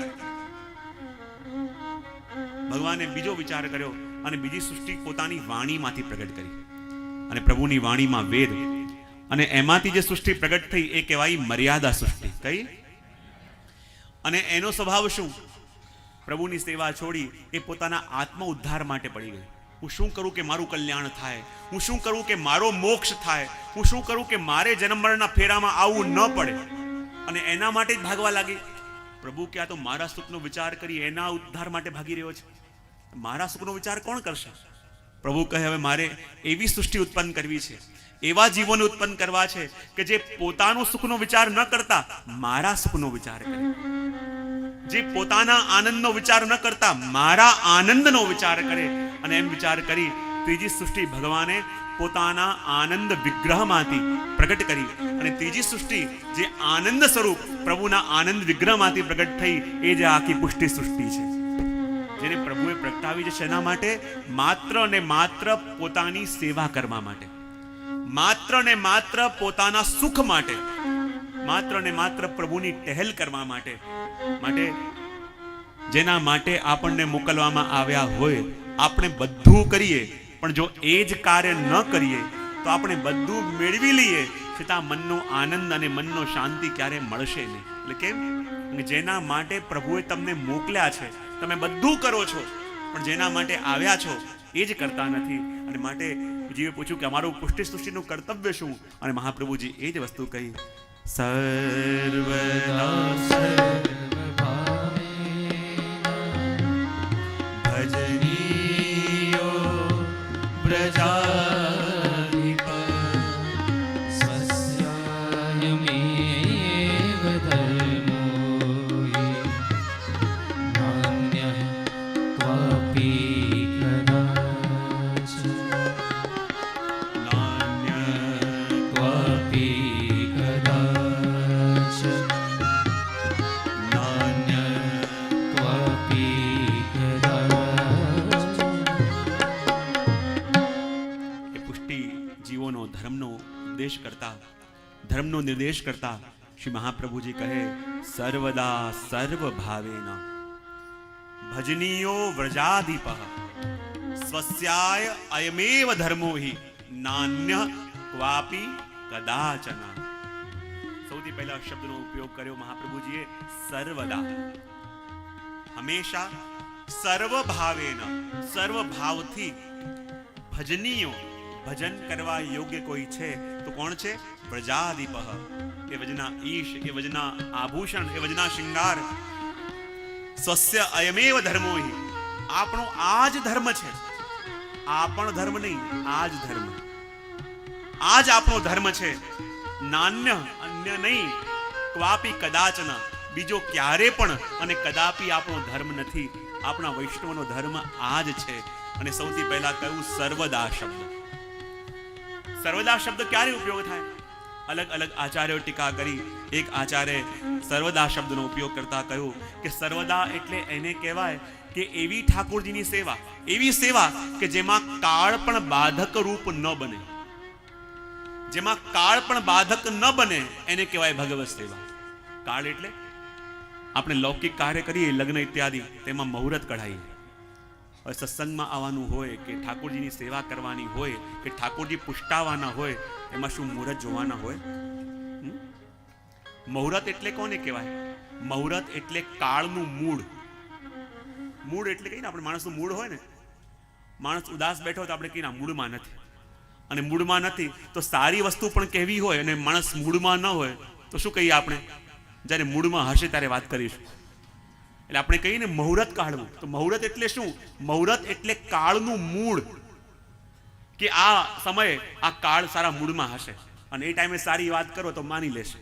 ભગવાને બીજો વિચાર કર્યો અને બીજી સૃષ્ટિ પોતાની વાણીમાંથી પ્રગટ કરી. અને પ્રભુની વાણીમાં વેદ, અને એમાંથી જે સૃષ્ટિ પ્રગટ થઈ એ કહેવાય મર્યાદા સૃષ્ટિ. કઈ? અને એનો સ્વભાવ શું? પ્રભુની સેવા છોડી એ પોતાના આત્મ ઉદ્ધાર માટે પડી ગઈ. હું શું કરું કે મારું કલ્યાણ થાય, હું શું કરું કે મારો મોક્ષ થાય, હું શું કરું કે મારે જન્મ મરણના ફેરામાં આવવું ન પડે, અને એના માટે જ ભાગવા લાગી. પ્રભુ કે આ તો મારા સુખનો વિચાર કરી એના ઉદ્ધાર માટે ભાગી રહ્યો છે, મારા સુખનો વિચાર કોણ કરશે? પ્રભુ કહે હવે મારે એવી સૃષ્ટિ ઉત્પન્ન કરવી છે, એવા જીવોને ઉત્પન્ન કરવા છે કે જે પોતાનો સુખનો વિચાર ન કરતા મારા સુખનો વિચાર કરે, જે પોતાના આનંદનો વિચાર ન કરતા મારા આનંદનો વિચાર કરે. અને એમ વિચાર કરી ત્રીજી સૃષ્ટિ ભગવાને પોતાના આનંદ વિગ્રહમાંથી પ્રગટ કરી. અને ત્રીજી સૃષ્ટિ જે આનંદ સ્વરૂપ પ્રભુના આનંદ વિગ્રહમાંથી પ્રગટ થઈ એ જે આખી પુષ્ટિ સૃષ્ટિ છે, જેને પ્રભુએ પ્રગટાવી છે શેના માટે? માત્ર ને માત્ર પોતાની સેવા કરવા માટે, માત્ર ને માત્ર પોતાના સુખ માટે, માત્ર ને માત્ર પ્રભુની ટહેલ કરવા માટે. માટે જેના માટે આપણને મોકલવામાં આવ્યા હોય આપણે બધું કરીએ, પણ જો એ જ કાર્ય ન કરીએ તો આપણે બધું મેળવી લઈએ છતાં મનનો આનંદ અને મનનો શાંતિ ક્યારે મળશે નહીં. એટલે કેમ? જેના માટે પ્રભુએ તમને મોકલ્યા છે તમે બધું કરો છો, પણ જેના માટે આવ્યા છો એ જ કરતા નથી. અને માટે જીવે પૂછ્યું કે અમારું પુષ્ટિ સૃષ્ટિનું કર્તવ્ય શું? અને મહાપ્રભુજી એ જ વસ્તુ કહી, સર્વદા ભજનીયો પ્રજાધિપ સ્વસ્યાયમેવ ધર્મો હિ નાન્યઃ ક્વાપી કદાચ ક્વાપી કદાચ ક્વાપી કદાચ. એ પુષ્ટિ જીવોનો ધર્મનો નિર્દેશ કરતા શ્રી મહાપ્રભુજી કહે, સર્વદા સર્વભાવેન ભજનીયો વ્રજાધિપ સ્વસ્યાય અયમેવ ધર્મો હિ નાન્ય ક્વાપી કદાચન. સૌથી પહેલા શબ્દનો ઉપયોગ કર્યો મહાપ્રભુજીએ, સર્વદા, હંમેશા, સર્વભાવેન, સર્વભાવથી, ભજનીયો, ભજન કરવા યોગ્ય કોઈ છે તો કોણ છે? વ્રજાધિપ. એ વજના ઈશ, એ વજના આભૂષણ, એ વજના શૃંગાર. સ્વસ્ય અયમેવ ધર્મો હિ, આપણો આ જ ધર્મ છે. આ પણ ધર્મ નહીં, આ જ ધર્મ, આ જ આપણો ધર્મ છે. નાન્ય, અન્ય નહીં, ક્વાપી કદાચન, બીજો ક્યારે પણ અને કદાપી આપણો ધર્મ નથી. આપણા વૈષ્ણવનો ધર્મ આ જ છે. અને સૌથી પહેલા કહ્યું સર્વદા શબ્દ. સર્વદા શબ્દ ક્યારે ઉપયોગ થાય? અલગ અલગ આચાર્યો ટીકા કરી. એક આચાર્ય સર્વદા શબ્દનો ઉપયોગ કરતા કહ્યું કે સર્વદા એટલે એને કહેવાય કે એવી ઠાકોરજીની સેવા, એવી સેવા કે જેમાં કાળ પણ બાધક રૂપ ન બને, જેમાં કાળ પણ બાધક ન બને એને કહેવાય ભગવત સેવા. કાળ એટલે આપણે લૌકિક કાર્ય કરીએ, લગ્ન ઇત્યાદિ, તેમાં મુહૂર્ત કઢાઈએ. હવે સત્સંગમાં આવવાનું હોય કે ઠાકોરજીની સેવા કરવાની હોય કે ઠાકોરજી પુષ્ટાવાના હોય, એમાં શું મુહૂર્ત જોવાના હોય? મુહૂર્ત એટલે કોને કહેવાય? મુહૂર્ત એટલે કાળનું મૂળ. મૂળ એટલે કહીને આપણે માણસનું મૂળ હોય ને, માણસ ઉદાસ બેઠો હોય તો આપણે કહીએ મૂળમાં નથી, અને મૂળમાં નથી તો સારી વસ્તુ પણ કહેવી હોય અને માણસ મૂળમાં ન હોય તો શું કહીએ આપણે? જ્યારે મૂળમાં હશે ત્યારે વાત કરીશું. એટલે આપણે કહીએ ને મુહૂર્ત કાઢવું, તો મુહૂર્ત એટલે શું? મુહૂર્ત એટલે કાળનું મૂળ, કે આ સમયે આ કાળ સારા મૂળમાં હશે અને એ ટાઈમે સારી વાત કરો તો માની લેશે.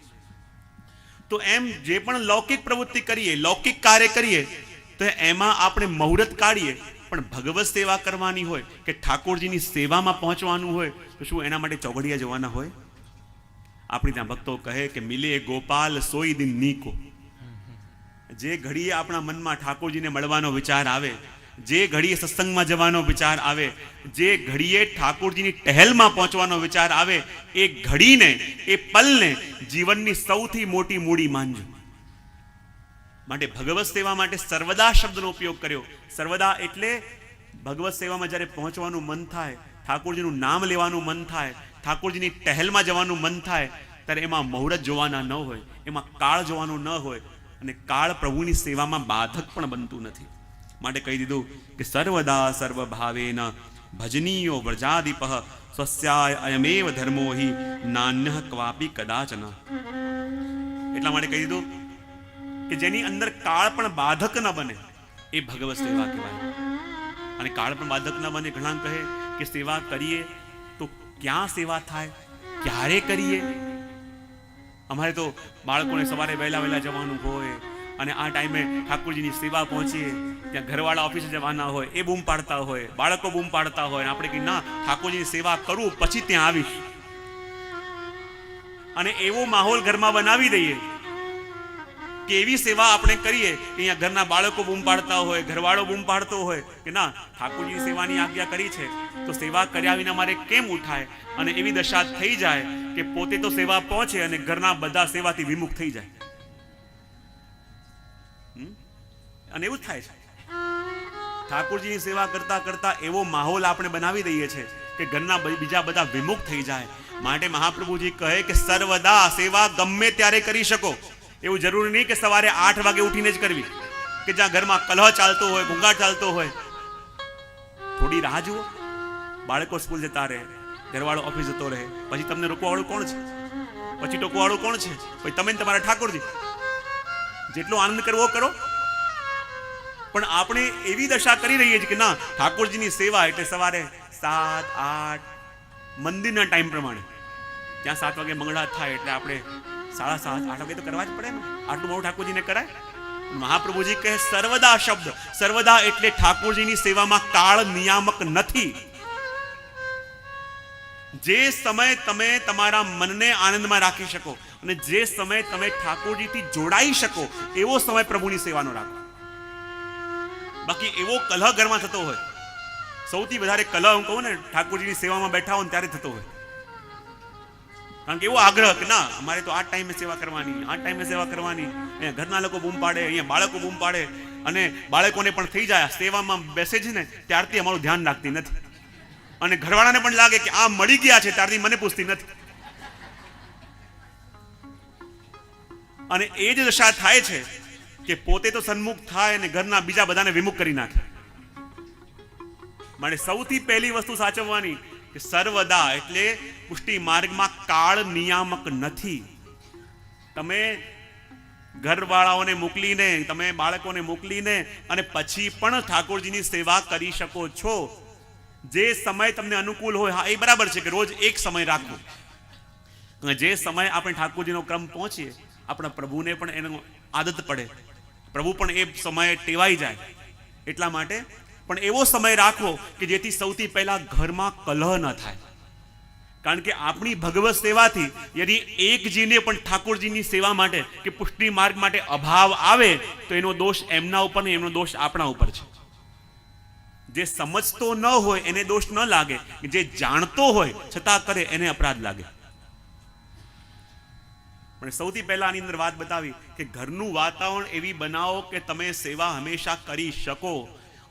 તો એમ જે પણ લૌકિક પ્રવૃત્તિ કરીએ, લૌકિક કાર્ય કરીએ, તો એમાં આપણે મુહૂર્ત કાઢીએ, પણ ભગવત સેવા કરવાની હોય કે ઠાકોરજીની સેવામાં પહોંચવાનું હોય તો શું એના માટે ચોઘડિયા જવાના હોય? આપણી ત્યાં ભક્તો કહે કે મિલે ગોપાલ સોઈ દિન નીકો, જે ઘડીએ આપણા મનમાં ઠાકોરજીને મળવાનો વિચાર આવે, જે ઘડીએ સત્સંગમાં જવાનો વિચાર આવે, જે ઘડીએ ઠાકોરજીની ટહેલમાં પહોંચવાનો વિચાર આવે, એ ઘડીને, એ પલને જીવનની સૌથી મોટી મૂડી માનજો. માટે ભગવત સેવા માટે સર્વદા શબ્દનો ઉપયોગ કર્યો. સર્વદા એટલે ભગવત સેવામાં જ્યારે પહોંચવાનું મન થાય, ઠાકોરજીનું નામ લેવાનું મન થાય, ઠાકોરજીની ટહેલમાં જવાનું મન થાય, ત્યારે એમાં મુહૂર્ત જોવાના ન હોય, એમાં કાળ જોવાનું ન હોય, અને કાળ પ્રભુની સેવામાં બાધક પણ બનતું નથી. માટે કહી દીધું કે સર્વદા સર્વભાવેન ભજનીયો વ્રજાદીપ સ્વસ્યાય અયમેવ ધર્મો હિ નાન્યઃ ક્વાપી કદાચન. એટલા માટે કહી દીધું કે જેની અંદર કાળ પણ બાધક ન બને એ ભગવત સેવા કહેવાય. અને કાળ પણ બાધક ન બને, ઘણા કહે કે સેવા કરીએ તો ક્યાં સેવા થાય, ક્યારે કરીએ. અમારે તો બાળકોને સવારે વહેલા જવાનું હોય, અને આ ટાઈમે ઠાકોરજીની સેવા પહોંચીએ, ત્યાં ઘરવાળા ઓફિસે જવાના હોય, એ બૂમ પાડતા હોય, બાળકો બૂમ પાડતા હોય, આપણે કહીએ ના ઠાકોરજીની સેવા કરું પછી ત્યાં આવીશ. અને એવો માહોલ ઘરમાં બનાવી દઈએ કે એવી સેવા આપણે કરીએ કે અહીંયા ઘરના બાળકો બૂમ પાડતા હોય, ઘરવાળો બૂમ પાડતો હોય કે ના ઠાકોરજીની સેવાની આજ્ઞા કરી છે તો સેવા કર્યા વિના મારે કેમ ઉઠાય. અને એવી દશા થઈ જાય કે પોતે તો સેવા પહોંચે અને ઘરના બધા સેવાથી વિમુખ થઈ જાય. અને એવું જ થાય છે. ઠાકોરજીની સેવા કરતા કરતા એવો માહોલ આપણે બનાવી દઈએ છીએ કે ઘરના બીજા બધા વિમુખ થઈ જાય. માટે મહાપ્રભુજી કહે કે સર્વદા સેવા ગમે ત્યારે કરી શકો. એવું જરૂરી નહીં કે સવારે 8 વાગે ઉઠીને જ કરવી, કે જ્યાં ઘરમાં કલહ ચાલતો હોય, ગુંગાટ ચાલતો હોય. થોડી રાહ જુઓ, બાળકો સ્કૂલ જતા રહે, ઘરવાળો ઓફિસ જતો રહે, પછી તમને રોકવાવાળું કોણ છે? પછી ટોકવાવાળું કોણ છે? પછી તમે તમારા ઠાકોરજી. જેટલો આનંદ કરવો કરો. પણ આપણે એવી દશા કરી રહીએ છીએ કે ના ઠાકોરજીની સેવા એટલે સવારે 7, 8 મંદિરના ટાઈમ પ્રમાણે, ત્યાં 7 વાગે મંગળા થાય એટલે આપણે 7:30, 8 વાગે તો કરવા જ પડે ને. આટલું બહુ ઠાકોરજીને કરાય. મહાપ્રભુજી કહે સર્વદા શબ્દ, સર્વદા એટલે ઠાકોરજીની સેવામાં કાળ નિયામક નથી. જે સમય તમે તમારા મનને આનંદમાં રાખી શકો અને જે સમય તમે ઠાકોરજીથી જોડાઈ શકો એવો સમય પ્રભુની સેવાનો રાખો. બાકી એવો કલહ ઘરમાં થતો હોય, સૌથી વધારે કલહ હું કહું ને ઠાકોરજીની સેવામાં બેઠા હોય ત્યારે થતો હોય. કારણ કે એવો આગ્રહ કે ના અમારે તો આ ટાઈમે સેવા કરવાની, આ ટાઈમે સેવા કરવાની. અહીંયા ઘરના લોકો બૂમ પાડે, અહીંયા બાળકો બૂમ પાડે, અને બાળકોને પણ થઈ જાય સેવામાં બેસે છે ને ત્યારથી અમારું ધ્યાન રાખતી નથી, અને ઘરવાળાને પણ લાગે કે આ મળી ગયા છે ત્યારથી મને પૂછતી નથી. અને એ જ દશા થાય છે કે પોતે તો સન્મુખ થાય અને ઘરના બીજા બધાને વિમુખ કરી નાખે. માટે સૌથી પહેલી વસ્તુ સાચવવાની કે સર્વદા એટલે પુષ્ટિ માર્ગમાં કાળ નિયામક નથી. તમે ઘરવાળાઓને મોકલીને, તમે બાળકોને મોકલીને અને પછી પણ ઠાકોરજીની સેવા કરી શકો છો. જે સમય તમને અનુકૂળ હોય, હા એ બરાબર છે કે રોજ એક સમય રાખવો. અને જે સમય આપણે ઠાકોરજીનો ક્રમ પહોંચીએ, આપણા પ્રભુને પણ એનો આદત પડે, પ્રભુ પણ એ સમયે ટેવાઈ જાય. એટલા માટે પણ એવો સમય રાખવો કે જેથી સૌથી પહેલા ઘરમાં કલહ ન થાય. કારણ કે આપણી ભગવત સેવાથી યદિ એક જીવને પણ ઠાકોરજીની સેવા માટે કે પુષ્ટિ માર્ગ માટે અભાવ આવે તો એનો દોષ એમના ઉપર નહીં, એનો દોષ આપણા ઉપર છે. જે સમજતો ન હોય એને દોષ ન લાગે, જે જાણતો હોય છતાં કરે એને અપરાધ લાગે. પણ સૌથી પહેલા આની અંદર વાત બતાવી કે ઘરનું વાતાવરણ એવી બનાવો કે તમે સેવા હંમેશા કરી શકો.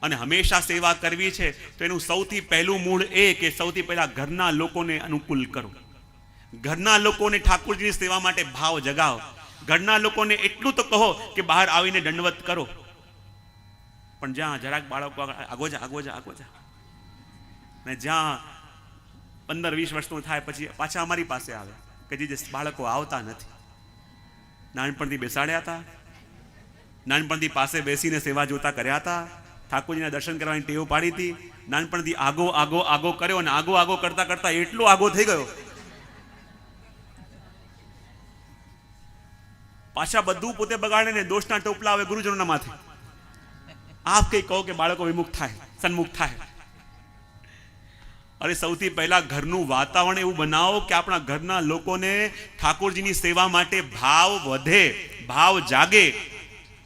અને હંમેશા સેવા કરવી છે તો એનું સૌથી પહેલું મૂળ એ કે સૌથી પહેલા ઘરના લોકોને અનુકૂળ કરો. ઘરના લોકોને ઠાકોરજીની સેવા માટે ભાવ જગાવો. ઘરના લોકોને એટલું તો કહો કે બહાર આવીને દંડવત કરો. પણ જ્યાં જરાક બાળકો આગો જા, ને જ્યાં 15-20 વર્ષનું થાય પછી પાછા અમારી પાસે આવે કે જે બાળકો આવતા નથી. નાનપણથી બેસાડ્યા હતા, નાનપણથી પાસે બેસીને સેવા જોતા કર્યા હતા, ઠાકોરજીના દર્શન કરવાની ટેવ પાડી હતી, નાનપણથી આગો કર્યો અને આગો કરતા કરતા એટલો આગો થઈ ગયો પાછા બધું પોતે બગાડે ને દોષના ટોપલા આવે ગુરુજનોના માથે. આપ કઈ કહો કે બાળકો વિમુખ થાય, સન્મુખ થાય. અરે સૌથી પહેલા ઘરનું વાતાવરણ એવું બનાવો કે આપણા ઘરના લોકોને ઠાકોરજીની સેવા માટે ભાવ વધે, ભાવ જાગે.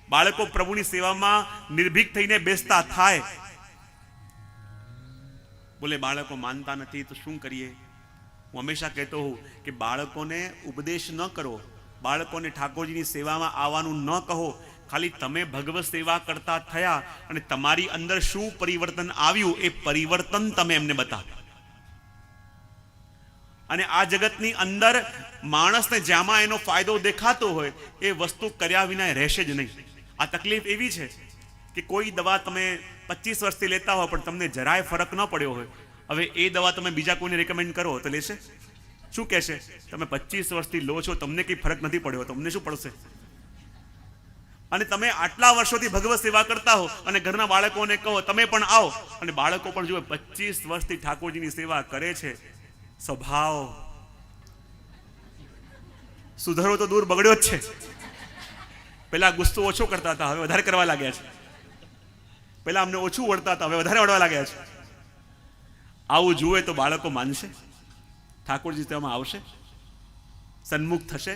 બાળકો પ્રભુની સેવામાં નિર્ભીક થઈને બેસતા થાય. બોલે બાળકો માનતા નથી તો શું કરીએ? હું હંમેશા કહેતો હોઉં કે બાળકોને ઉપદેશ ન કરો, બાળકોને ઠાકોરજીની સેવામાં આવવાનું ન કહો. ખાલી તમે ભગવત સેવા કરતા થયા અને તમારી અંદર શું પરિવર્તન આવ્યું એ પરિવર્તન તમે એમને બતાવો. અને આ જગતની અંદર માણસને જ્યાંમાં એનો ફાયદો દેખાતો હોય એ વસ્તુ કર્યા વિના રહેશે જ નહીં. આ તકલીફ એવી છે કે કોઈ દવા તમે 25 વર્ષથી લેતા હો પણ તમને જરાય ફરક ન પડ્યો હોય. હવે એ દવા તમે બીજા કોઈને રેકમેન્ડ કરો તો લેશે? શું કહેશે? તમે 25 વર્ષથી લો છો, તમને કંઈ ફરક નથી પડ્યો, તમને શું પડશે? અને તમે આટલા વર્ષોથી ભગવત સેવા કરતા હો અને ઘરના બાળકોને કહો તમે પણ આવો, અને બાળકો પણ જુઓ 25 વર્ષથી ઠાકોરજીની સેવા કરે છે, સ્વભાવ સુધરો તો દૂર બગડ્યો જ છે. પેલા ગુસ્સો ઓછો કરતા હતા, હવે વધારે કરવા લાગ્યા છે. પેલા અમને ઓછું વળતા હતા, હવે વધારે વળવા લાગ્યા છે. આવું જુએ તો બાળકો માનશે, ઠાકોરજી તેમાં આવશે, સન્મુખ થશે.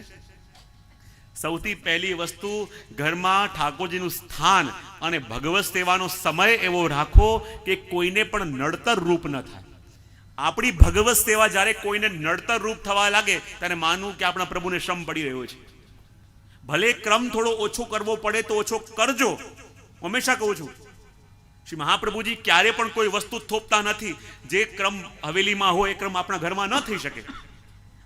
સૌથી પહેલી વસ્તુ, ઘરમાં ઠાકોરજીનું સ્થાન અને ભગવત સેવાનો સમય એવો રાખો કે કોઈને પણ નડતર રૂપ ન થાય. આપણી ભગવત સેવા જ્યારે કોઈને નડતર રૂપ થવા લાગે ત્યારે માનવું કે આપણા પ્રભુને શ્રમ પડી રહ્યો છે. ભલે ક્રમ થોડો ઓછો કરવો પડે તો ઓછો કરજો. હંમેશા કહું છું, શ્રી મહાપ્રભુજી ક્યારે પણ કોઈ વસ્તુ થોપતા નથી. જે ક્રમ હવેલીમાં હોય એ ક્રમ આપણા ઘરમાં ન થઈ શકે.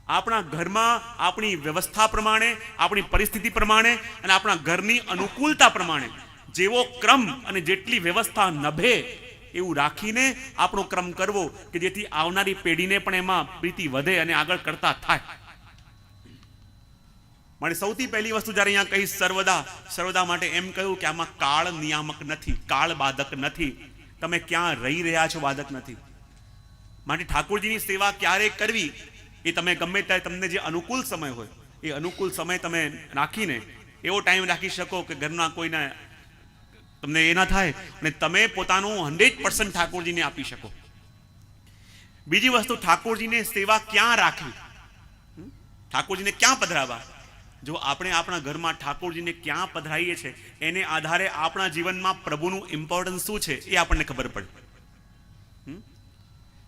આપણા ઘરમાં આપણી વ્યવસ્થા પ્રમાણે, આપણી પરિસ્થિતિ પ્રમાણે અને આપણા ઘરની અનુકૂળતા પ્રમાણે જેવો ક્રમ અને જેટલી વ્યવસ્થા નભે એવું રાખીને આપણો ક્રમ કરવો કે જેથી આવનારી પેઢીને પણ એમાં પ્રીતિ વધે અને આગળ કરતા થાય. મને સૌથી પહેલી વસ્તુ જ્યારે અહીંયા કહી સર્વદા માટે એમ કહ્યું કે આમાં કાળ નિયામક નથી, કાળ બાધક નથી. તમે ક્યાં રહી રહ્યા છો બાધક નથી. માટે ઠાકોરજીની સેવા ક્યારે કરવી એ તમે ગમે ત્યારે તમને જે અનુકૂળ સમય હોય એ અનુકૂળ સમય તમે રાખીને એવો ટાઈમ રાખી શકો કે ઘરના કોઈને તમને એ ના થાય અને તમે પોતાનું 100% ઠાકોરજીને આપી શકો. બીજી વસ્તુ, ઠાકોરજીને સેવા ક્યાં રાખવી, ઠાકોરજીને ક્યાં પધરાવા. જો આપણે આપણા ઘરમાં ઠાકોરજીને ક્યાં પધરાઈએ છીએ એને આધારે આપણા જીવનમાં પ્રભુનું ઇમ્પોર્ટન્સ શું છે એ આપણને ખબર પડે.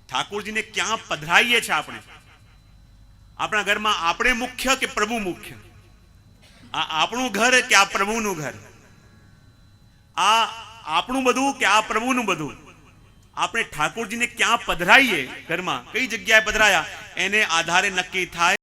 ઠાકોરજીને ક્યાં પધરાઈએ છીએ આપણે, આપણા ઘરમાં આપણે મુખ્ય કે પ્રભુ મુખ્ય, આ આપણું ઘર કે આ પ્રભુનું ઘર, આ આપણું બધું કે આ પ્રભુનું બધું. આપણે ઠાકોરજીને ક્યાં પધરાઈએ, ઘરમાં કઈ જગ્યાએ પધરાયા એને આધારે નક્કી થાય